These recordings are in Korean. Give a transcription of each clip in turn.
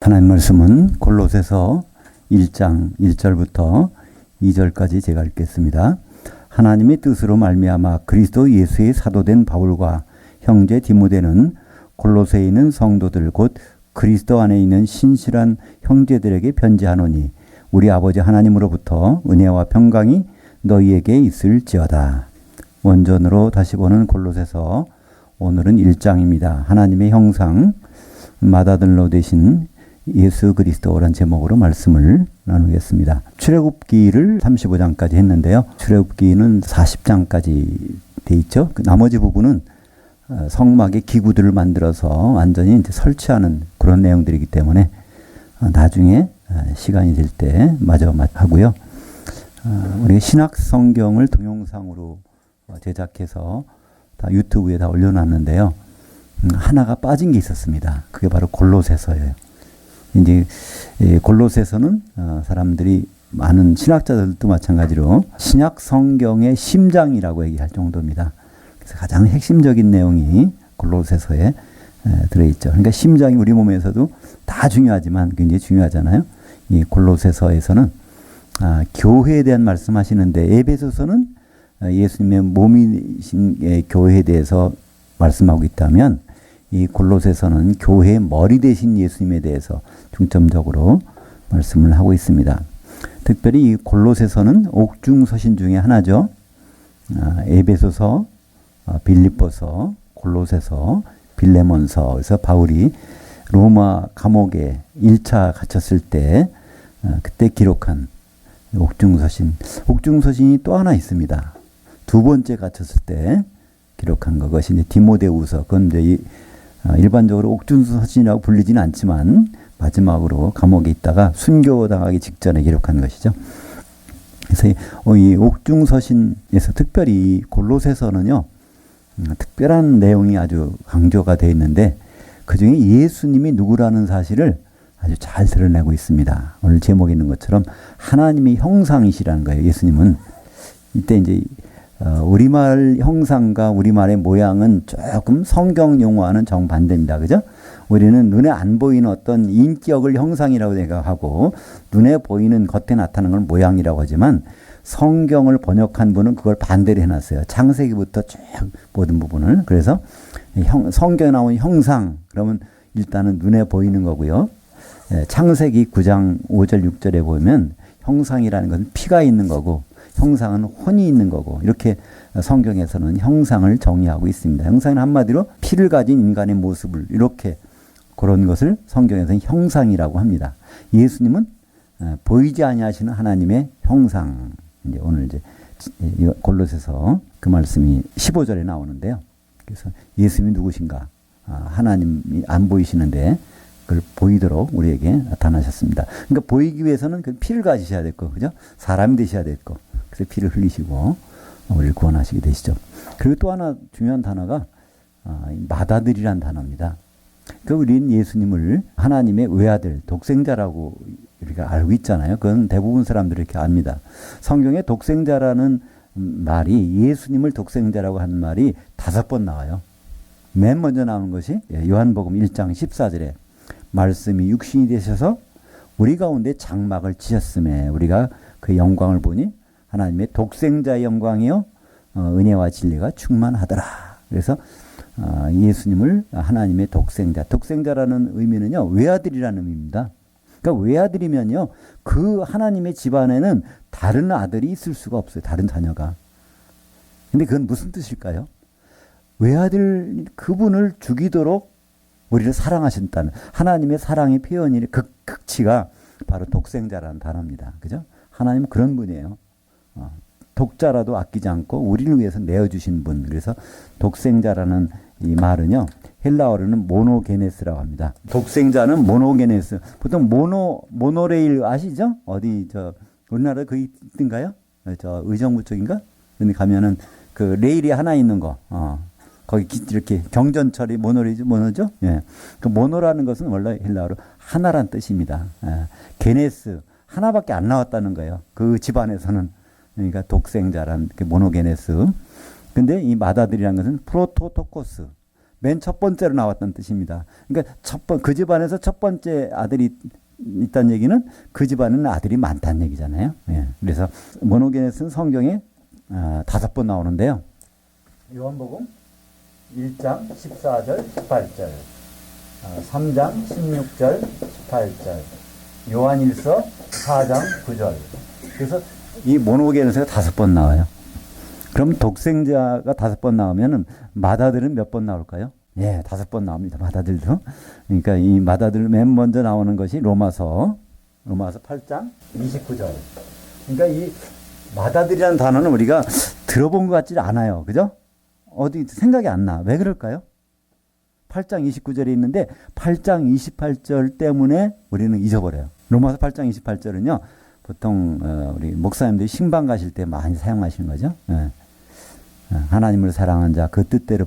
하나님 말씀은 골로새서 1장 1절부터 2절까지 제가 읽겠습니다. 하나님의 뜻으로 말미암아 그리스도 예수의 사도된 바울과 형제 디모데는 골로새에 있는 성도들 곧 그리스도 안에 있는 신실한 형제들에게 편지하노니 우리 아버지 하나님으로부터 은혜와 평강이 너희에게 있을지어다. 원전으로 다시 보는 골로새서, 오늘은 1장입니다. 하나님의 형상, 맏아들로 되신 예수 그리스도라는 제목으로 말씀을 나누겠습니다. 출애굽기를 35장까지 했는데요. 출애굽기는 40장까지 돼 있죠. 그 나머지 부분은 성막의 기구들을 만들어서 완전히 이제 설치하는 그런 내용들이기 때문에 나중에 시간이 될 때 마저 하고요. 우리가 신학 성경을 동영상으로 제작해서 다 유튜브에 다 올려놨는데요. 하나가 빠진 게 있었습니다. 그게 바로 골로새서예요. 이제 골로새서는 사람들이 많은 신학자들도 마찬가지로 신약 성경의 심장이라고 얘기할 정도입니다. 그래서 가장 핵심적인 내용이 골로새서에 들어있죠. 그러니까 심장이 우리 몸에서도 다 중요하지만 굉장히 중요하잖아요. 이 골로새서에서는 교회에 대한 말씀하시는데, 에베소서는 예수님의 몸이신 교회에 대해서 말씀하고 있다면, 이 골로새서는 교회의 머리 되신 예수님에 대해서 중점적으로 말씀을 하고 있습니다. 특별히 이 골로새서는 옥중서신 중에 하나죠. 에베소서, 빌립보서, 골로새서, 빌레몬서. 그래서 바울이 로마 감옥에 1차 갇혔을 때 그때 기록한 옥중서신. 옥중서신이 또 하나 있습니다. 두 번째 갇혔을 때 기록한 그것이 이제 디모데후서. 그건 이제 일반적으로 옥중서신이라고 불리지는 않지만 마지막으로 감옥에 있다가 순교당하기 직전에 기록한 것이죠. 그래서 이 옥중서신에서 특별히 골로새서는요, 특별한 내용이 아주 강조가 되어 있는데, 그 중에 예수님이 누구라는 사실을 아주 잘 드러내고 있습니다. 오늘 제목에 있는 것처럼 하나님의 형상이시라는 거예요. 예수님은. 이때 이제 우리말 형상과 우리말의 모양은 조금 성경 용어와는 정반대입니다. 그죠? 우리는 눈에 안 보이는 어떤 인격을 형상이라고 생각하고 눈에 보이는 겉에 나타나는 걸 모양이라고 하지만, 성경을 번역한 분은 그걸 반대로 해놨어요. 창세기부터 쭉 모든 부분을. 그래서 성경에 나온 형상, 그러면 일단은 눈에 보이는 거고요. 창세기 9장 5절 6절에 보면 형상이라는 것은 피가 있는 거고, 형상은 혼이 있는 거고, 이렇게 성경에서는 형상을 정의하고 있습니다. 형상은 한마디로 피를 가진 인간의 모습을, 이렇게 그런 것을 성경에서는 형상이라고 합니다. 예수님은 보이지 아니하시는 하나님의 형상. 이제 오늘 이제 골로새서 그 말씀이 15절에 나오는데요. 그래서 예수님이 누구신가? 하나님이 안 보이시는데 그걸 보이도록 우리에게 나타나셨습니다. 그러니까 보이기 위해서는 그 피를 가지셔야 됐고, 그죠? 사람이 되셔야 됐고, 그래서 피를 흘리시고 우리를 구원하시게 되시죠. 그리고 또 하나 중요한 단어가 맏아들이란 단어입니다. 그 우리는 예수님을 하나님의 외아들, 독생자라고 우리가 알고 있잖아요. 그건 대부분 사람들이 이렇게 압니다. 성경에 독생자라는 말이, 예수님을 독생자라고 하는 말이 5번 나와요. 맨 먼저 나오는 것이 요한복음 1장 14절에 말씀이 육신이 되셔서 우리 가운데 장막을 지셨음에 우리가 그 영광을 보니 하나님의 독생자의 영광이요 은혜와 진리가 충만하더라. 그래서 예수님을 하나님의 독생자, 독생자라는 의미는요 외아들이라는 의미입니다. 그러니까 외아들이면요 그 하나님의 집안에는 다른 아들이 있을 수가 없어요. 다른 자녀가. 근데 그건 무슨 뜻일까요? 외아들, 그분을 죽이도록 우리를 사랑하신다는 하나님의 사랑의 표현이 극치가 바로 독생자라는 단어입니다. 그죠? 하나님은 그런 분이에요. 독자라도 아끼지 않고 우리를 위해서 내어주신 분. 그래서 독생자라는 이 말은요 헬라어로는 모노게네스라고 합니다. 독생자는 모노게네스. 보통 모노레일 아시죠? 어디 우리나라에 그 있던가요? 의정부 쪽인가? 근데 가면은 그 레일이 하나 있는 거. 거기 이렇게 경전철이 모노죠? 예. 그 모노라는 것은 원래 헬라어로 하나란 뜻입니다. 게네스, 하나밖에 안 나왔다는 거예요. 그 집안에서는. 그러니까 독생자란 그 모노게네스. 근데 이 맏아들이라는 것은 프로토토코스, 맨 첫 번째로 나왔다는 뜻입니다. 그러니까 그 집안에서 첫 번째 아들이 있다는 얘기는 그 집안에는 아들이 많다는 얘기잖아요. 예. 그래서 모노게네스는 성경에 5번 나오는데요. 요한복음 1장 14절 18절, 3장 16절 18절, 요한일서 4장 9절. 그래서 이 모노게네스가 5번 나와요. 그럼 독생자가 5번 나오면은 맏아들은 몇 번 나올까요? 예, 5번 나옵니다. 맏아들도. 그러니까 이 맏아들 맨 먼저 나오는 것이 로마서 8장 29절. 그러니까 이 맏아들이라는 단어는 우리가 들어본 것 같지 않아요. 그죠? 어디 생각이 안 나. 왜 그럴까요? 8장 29절에 있는데 8장 28절 때문에 우리는 잊어버려요. 로마서 8장 28절은요. 보통 우리 목사님들이 신방 가실 때 많이 사용하시는 거죠. 예. 하나님을 사랑한 자 그 뜻대로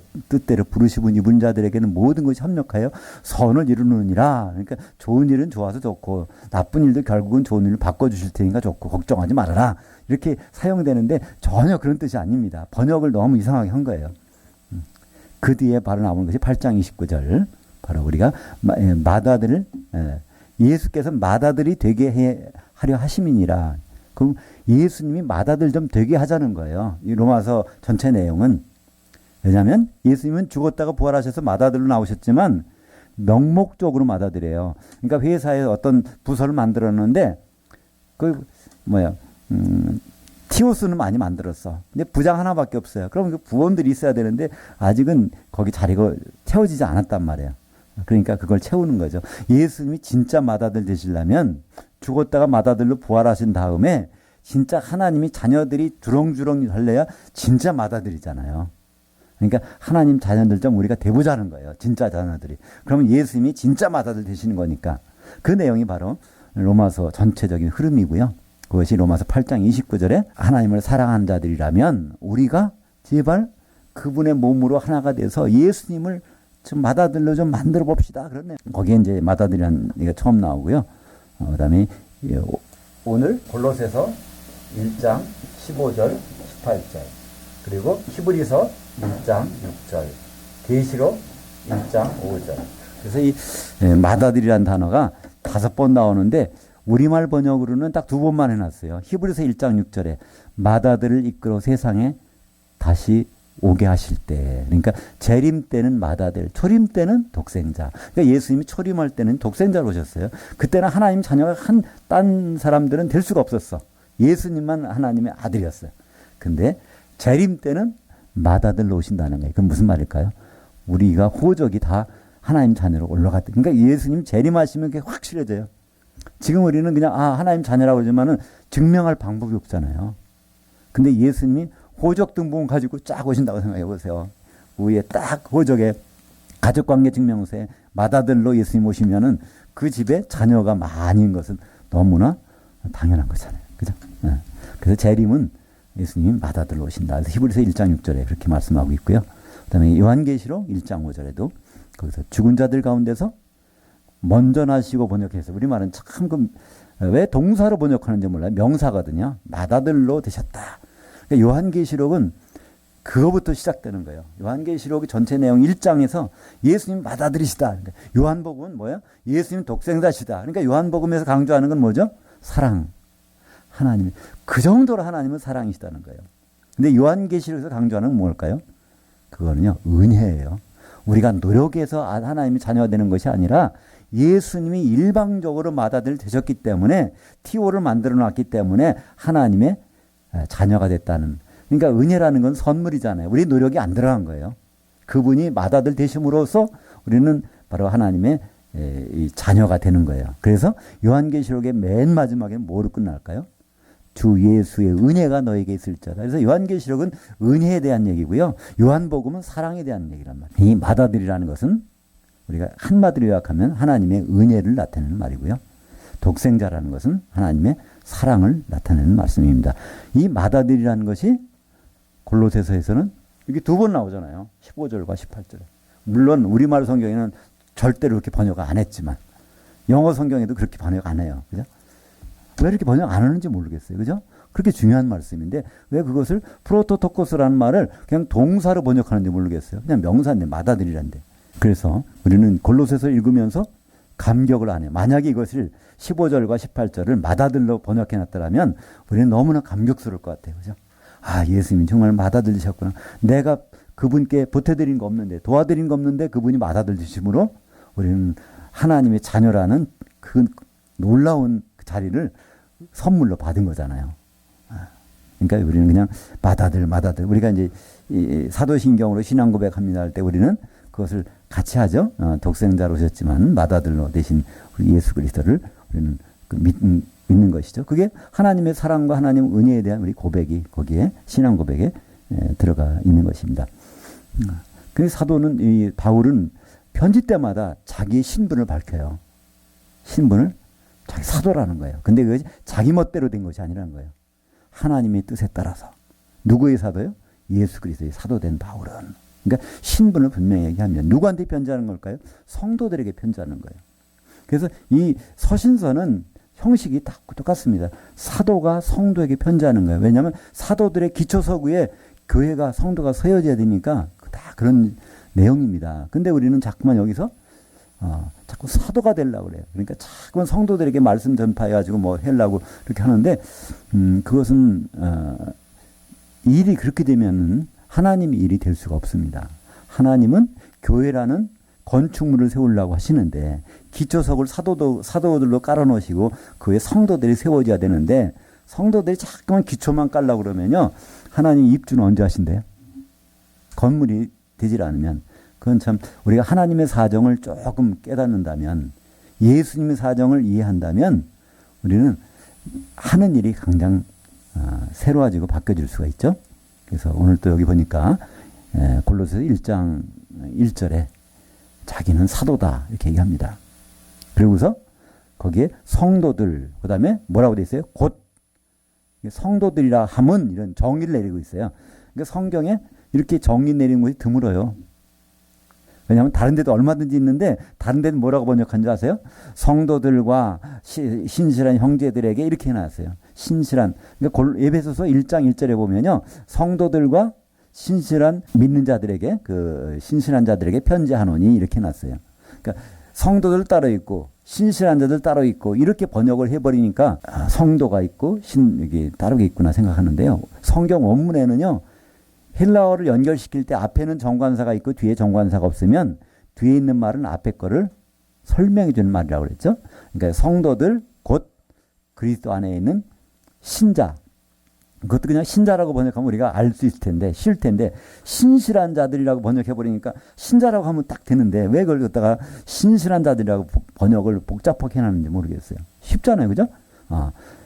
부르시분 입은 자들에게는 모든 것이 협력하여 선을 이루느니라. 그러니까 좋은 일은 좋아서 좋고 나쁜 일도 결국은 좋은 일을 바꿔주실 테니까 좋고 걱정하지 말아라. 이렇게 사용되는데 전혀 그런 뜻이 아닙니다. 번역을 너무 이상하게 한 거예요. 그 뒤에 바로 나오는 것이 8장 29절. 바로 우리가 맏아들을 예수께서 맏아들이 되게 하려 하심이니라. 그럼 예수님이 맏아들 좀 되게 하자는 거예요. 이 로마서 전체 내용은. 왜냐하면 예수님은 죽었다가 부활하셔서 맏아들로 나오셨지만 명목적으로 맏아들이에요. 그러니까 회사에 어떤 부서를 만들었는데 티오스는 많이 만들었어. 근데 부장 하나밖에 없어요. 그럼 그 부원들이 있어야 되는데 아직은 거기 자리가 채워지지 않았단 말이에요. 그러니까 그걸 채우는 거죠. 예수님이 진짜 맏아들 되시려면 죽었다가 맏아들로 부활하신 다음에 진짜 하나님이 자녀들이 주렁주렁 할래야 진짜 맏아들이잖아요. 그러니까 하나님 자녀들 좀 우리가 대보자는 거예요. 진짜 자녀들이. 그러면 예수님이 진짜 맏아들 되시는 거니까. 그 내용이 바로 로마서 전체적인 흐름이고요. 그것이 로마서 8장 29절에 하나님을 사랑하는 자들이라면 우리가 제발 그분의 몸으로 하나가 돼서 예수님을 좀 맏아들로 좀 만들어 봅시다. 그러네. 거기에 이제 맏아들이라는 얘기가 처음 나오고요. 그 다음에 오늘 골로새서 1장 15절 18절, 그리고 히브리서 1장 6절, 계시록 1장 5절. 그래서 이 맏아들이라는 단어가 5번 나오는데 우리말 번역으로는 딱 2번만 해놨어요. 히브리서 1장 6절에 맏아들을 이끌어 세상에 다시 오게 하실 때. 그러니까 재림 때는 맏아들, 초림 때는 독생자. 그러니까 예수님이 초림할 때는 독생자로 오셨어요. 그때는 하나님 자녀가 딴 사람들은 될 수가 없었어. 예수님만 하나님의 아들이었어요. 근데 재림 때는 맏아들로 오신다는 거예요. 그건 무슨 말일까요? 우리가 호적이 다 하나님 자녀로 올라갔다. 그러니까 예수님 재림하시면 그게 확실해져요. 지금 우리는 그냥 하나님 자녀라고 그러지만은 증명할 방법이 없잖아요. 근데 예수님이 호적 등본 가지고 쫙 오신다고 생각해 보세요. 위에 딱 호적에 가족관계 증명서에 맏아들로 예수님 오시면은 그 집에 자녀가 많은 것은 너무나 당연한 거잖아요. 그죠? 네. 그래서 재림은 예수님이 맏아들로 오신다. 그래서 히브리서 1장 6절에 그렇게 말씀하고 있고요. 그 다음에 요한계시록 1장 5절에도 거기서 죽은 자들 가운데서 먼저 나시고 번역해서 우리말은 참 왜 동사로 번역하는지 몰라요. 명사거든요. 맏아들로 되셨다. 그러니까 요한계시록은 그거부터 시작되는 거예요. 요한계시록의 전체 내용 1장에서 예수님 맏아들이시다. 그러니까 요한복음은 뭐예요? 예수님 독생자시다. 그러니까 요한복음에서 강조하는 건 뭐죠? 사랑. 하나님. 그 정도로 하나님은 사랑이시다는 거예요. 근데 요한계시록에서 강조하는 건 뭘까요? 그거는요, 은혜예요. 우리가 노력해서 하나님이 자녀가 되는 것이 아니라 예수님이 일방적으로 맏아들 되셨기 때문에 티오를 만들어 놨기 때문에 하나님의 자녀가 됐다는. 그러니까 은혜라는 건 선물이잖아요. 우리 노력이 안 들어간 거예요. 그분이 맏아들 되심으로써 우리는 바로 하나님의 이 자녀가 되는 거예요. 그래서 요한계시록의 맨 마지막에는 뭐로 끝날까요? 주 예수의 은혜가 너에게 있을지어다. 그래서 요한계시록은 은혜에 대한 얘기고요. 요한복음은 사랑에 대한 얘기란 말이에요. 이 맏아들이라는 것은 우리가 한마디로 요약하면 하나님의 은혜를 나타내는 말이고요. 독생자라는 것은 하나님의 사랑을 나타내는 말씀입니다. 이 맏아들이라는 것이 골로새서에서는 이게 2번 나오잖아요. 15절과 18절에. 물론 우리말 성경에는 절대로 그렇게 번역 안 했지만 영어 성경에도 그렇게 번역 안 해요. 그죠? 왜 이렇게 번역 안 하는지 모르겠어요. 그죠? 그렇게 중요한 말씀인데 왜 그것을 프로토토코스라는 말을 그냥 동사로 번역하는지 모르겠어요. 그냥 명사인데 맏아들이란데. 그래서 우리는 골로새서 읽으면서 감격을 안 해요. 만약에 이것을 15절과 18절을 맏아들로 번역해 놨더라면 우리는 너무나 감격스러울 것 같아요. 그죠? 아, 예수님이 정말 맏아들이셨구나. 내가 그분께 보태드린 거 없는데, 도와드린 거 없는데 그분이 맏아들이심으로 우리는 하나님의 자녀라는 그 놀라운 자리를 선물로 받은 거잖아요. 그러니까 우리는 그냥 맏아들. 우리가 이제 이 사도신경으로 신앙 고백합니다 할 때 우리는 그것을 같이 하죠. 독생자로 오셨지만 맏아들로 대신 우리 예수 그리스도를 우리는 믿는 것이죠. 그게 하나님의 사랑과 하나님 은혜에 대한 우리 고백이 거기에 신앙 고백에 들어가 있는 것입니다. 그 사도는 이 바울은 편지 때마다 자기의 신분을 밝혀요. 신분을 자기 사도라는 거예요. 근데 그것이 자기 멋대로 된 것이 아니라는 거예요. 하나님의 뜻에 따라서. 누구의 사도요? 예수 그리스도의 사도된 바울은. 그러니까 신분을 분명히 얘기합니다. 누구한테 편지하는 걸까요? 성도들에게 편지하는 거예요. 그래서 이 서신서는 형식이 다 똑같습니다. 사도가 성도에게 편지하는 거예요. 왜냐하면 사도들의 기초서구에 교회가 성도가 서여져야 되니까 다 그런 내용입니다. 근데 우리는 자꾸만 여기서 자꾸 사도가 되려고 그래요. 그러니까 자꾸만 성도들에게 말씀 전파해가지고 뭐 하려고 이렇게 하는데 그것은 일이 그렇게 되면은 하나님의 일이 될 수가 없습니다. 하나님은 교회라는 건축물을 세우려고 하시는데 기초석을 사도들로 깔아놓으시고 그에 성도들이 세워져야 되는데 성도들이 자꾸만 기초만 깔려고 그러면요. 하나님 입주는 언제 하신대요? 건물이 되질 않으면 그건 참 우리가 하나님의 사정을 조금 깨닫는다면 예수님의 사정을 이해한다면 우리는 하는 일이 당장 새로워지고 바뀌어질 수가 있죠. 그래서 오늘 또 여기 보니까 골로새서 1장 1절에 자기는 사도다 이렇게 얘기합니다. 그리고서 거기에 성도들 그 다음에 뭐라고 돼 있어요? 곧 성도들이라 함은 이런 정의를 내리고 있어요. 그러니까 성경에 이렇게 정의 내리는 것이 드물어요. 왜냐하면 다른 데도 얼마든지 있는데 다른 데는 뭐라고 번역한 줄 아세요? 성도들과 신실한 형제들에게 이렇게 해놨어요. 신실한 그러니까 에베소서 1장 1절에 보면요. 성도들과 신실한 믿는 자들에게 그 신실한 자들에게 편지하노니 이렇게 해놨어요. 그러니까 성도들 따로 있고 신실한 자들 따로 있고 이렇게 번역을 해버리니까 성도가 있고 이게 다르게 있구나 생각하는데요. 성경 원문에는요. 헬라어를 연결시킬 때 앞에는 정관사가 있고 뒤에 정관사가 없으면 뒤에 있는 말은 앞에 거를 설명해 주는 말이라고 그랬죠. 그러니까 성도들 곧 그리스도 안에 있는 신자. 그것도 그냥 신자라고 번역하면 우리가 알 수 있을 텐데 쉬울 텐데 신실한 자들이라고 번역해버리니까 신자라고 하면 딱 되는데 왜 그걸 갖다가 신실한 자들이라고 번역을 복잡하게 해놨는지 모르겠어요. 쉽잖아요. 그죠?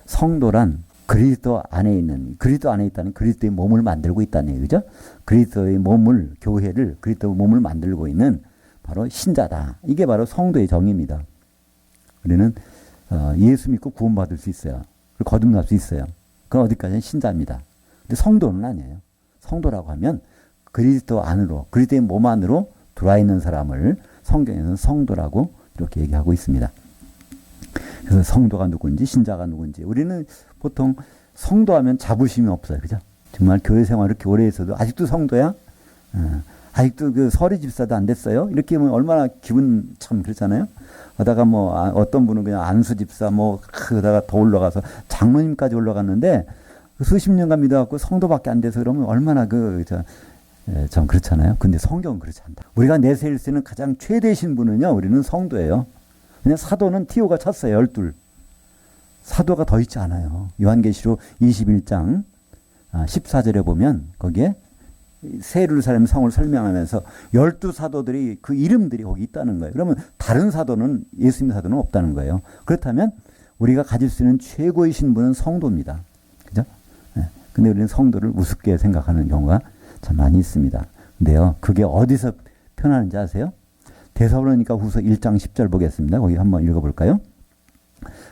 성도란 그리스도 안에 있다는 그리스도의 몸을 만들고 있다는 얘기죠. 그리스도의 몸을 교회를 그리스도의 몸을 만들고 있는 바로 신자다. 이게 바로 성도의 정의입니다. 우리는 예수 믿고 구원받을 수 있어요. 그리고 거듭날 수 있어요. 그건 어디까지는 신자입니다. 근데 성도는 아니에요. 성도라고 하면 그리스도 안으로 그리스도의 몸 안으로 들어와 있는 사람을 성경에서는 성도라고 이렇게 얘기하고 있습니다. 그래서 성도가 누군지 신자가 누군지 우리는 보통 성도하면 자부심이 없어요. 그죠? 정말 교회 생활 이렇게 오래 했어도 아직도 성도야? 아직도 그 서리 집사도 안 됐어요? 이렇게 하면 얼마나 기분 참 그렇잖아요? 하다가 뭐 어떤 분은 그냥 안수 집사 뭐 그러다가 더 올라가서 장로님까지 올라갔는데 수십 년간 믿어갖고 성도밖에 안 돼서 그러면 얼마나 좀 그렇잖아요. 근데 성경은 그렇지 않다. 우리가 내세울 수 있는 가장 최대 신분은요. 우리는 성도예요. 그냥 사도는 티오가 찼어요. 12. 사도가 더 있지 않아요. 요한계시록 21장 14절에 보면 거기에 새 예루살렘 성을 설명하면서 12사도들이 그 이름들이 거기 있다는 거예요. 그러면 다른 사도는 예수님 사도는 없다는 거예요. 그렇다면 우리가 가질 수 있는 최고의 신분은 성도입니다. 그죠? 근데 우리는 성도를 우습게 생각하는 경우가 참 많이 있습니다. 근데요. 그게 어디서 표현하는지 아세요? 데살로니가 후서 1장 10절 보겠습니다. 거기 한번 읽어볼까요?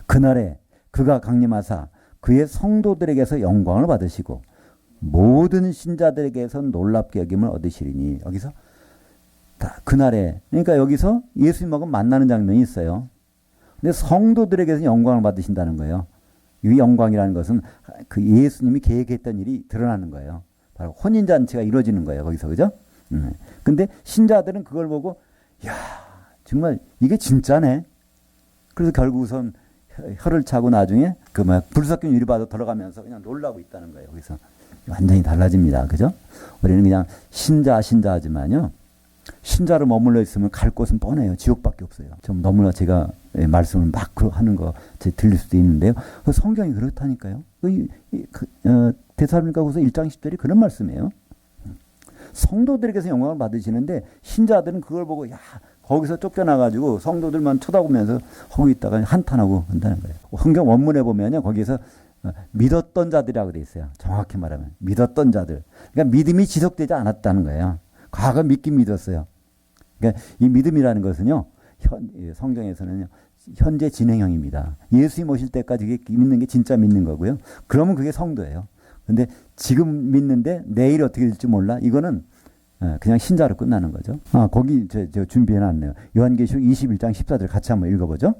그날에 그가 강림하사 그의 성도들에게서 영광을 받으시고 모든 신자들에게서 놀랍게 여김을 얻으시리니 여기서 그날에 그러니까 여기서 예수님하고 만나는 장면이 있어요. 근데 성도들에게서 영광을 받으신다는 거예요. 이 영광이라는 것은 그 예수님이 계획했던 일이 드러나는 거예요. 바로 혼인잔치가 이루어지는 거예요. 거기서. 그죠? 근데 신자들은 그걸 보고 야 정말 이게 진짜네. 그래서 결국은 혀를 차고 나중에 불석균 유리바도 들어가면서 그냥 놀라고 있다는 거예요. 거기서 완전히 달라집니다. 그죠? 우리는 그냥 신자하지만요. 신자로 머물러 있으면 갈 곳은 뻔해요. 지옥밖에 없어요. 좀 너무나 제가 말씀을 막 하는 거 들릴 수도 있는데요. 성경이 그렇다니까요. 데살로니가후서 1장 10절이 그런 말씀이에요. 성도들에게서 영광을 받으시는데 신자들은 그걸 보고 야 거기서 쫓겨나가지고 성도들만 쳐다보면서 하고 있다가 한탄하고 한다는 거예요. 성경 원문에 보면요. 거기에서 믿었던 자들이라고 돼 있어요. 정확히 말하면 믿었던 자들. 그러니까 믿음이 지속되지 않았다는 거예요. 과거 믿긴 믿었어요. 그러니까 이 믿음이라는 것은요. 성경에서는요. 현재 진행형입니다. 예수님 오실 때까지 믿는 게 진짜 믿는 거고요. 그러면 그게 성도예요. 근데 지금 믿는데 내일 어떻게 될지 몰라. 이거는 그냥 신자로 끝나는 거죠. 거기 제가 준비해놨네요. 요한계시록 21장 14절 같이 한번 읽어보죠.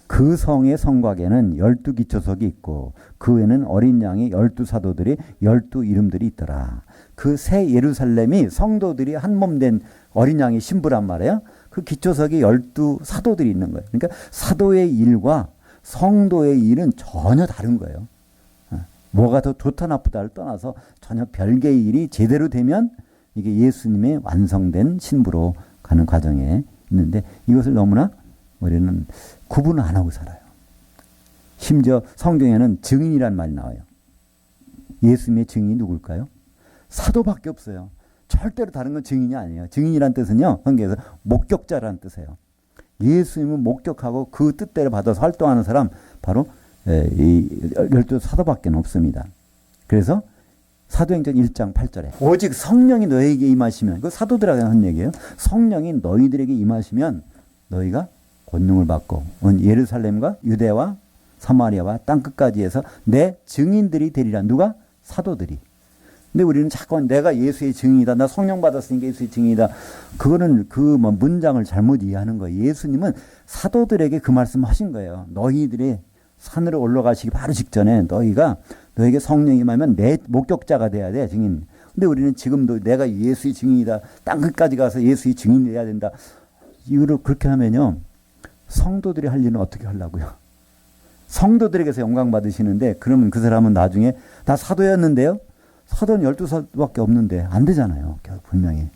그 성의 성곽에는 12기초석이 있고 그 외에는 어린 양의 12사도들의 12 이름들이 있더라. 그 새 예루살렘이 성도들이 한 몸 된 어린 양의 신부란 말이에요. 그 기초석에 12사도들이 있는 거예요. 그러니까 사도의 일과 성도의 일은 전혀 다른 거예요. 뭐가 더 좋다 나쁘다를 떠나서 전혀 별개의 일이 제대로 되면 이게 예수님의 완성된 신부로 가는 과정에 있는데 이것을 너무나 우리는 구분을 안 하고 살아요. 심지어 성경에는 증인이란 말이 나와요. 예수님의 증인이 누굴까요? 사도밖에 없어요. 절대로 다른 건 증인이 아니에요. 증인이란 뜻은요. 성경에서 목격자라는 뜻이에요. 예수님을 목격하고 그 뜻대로 받아서 활동하는 사람 바로 이 12사도밖에 없습니다. 그래서 사도행전 1장 8절에 오직 성령이 너에게 임하시면 그 사도들에게 한 얘기예요. 성령이 너희들에게 임하시면 너희가 권능을 받고 온 예루살렘과 유대와 사마리아와 땅끝까지 해서 내 증인들이 되리라. 누가? 사도들이. 근데 우리는 자꾸 내가 예수의 증인이다. 나 성령 받았으니까 예수의 증인이다. 그거는 문장을 잘못 이해하는 거예요. 예수님은 사도들에게 그 말씀 하신 거예요. 너희들이 산으로 올라가시기 바로 직전에 너에게 성령이 임하면 내 목격자가 돼야 돼. 증인. 근데 우리는 지금도 내가 예수의 증인이다. 땅끝까지 가서 예수의 증인이 돼야 된다. 이거를 그렇게 하면요. 성도들이 할 일은 어떻게 하려고요? 성도들에게서 영광 받으시는데 그러면 그 사람은 나중에 다 사도였는데요. 사도는 12사도밖에 없는데 안 되잖아요. 분명히.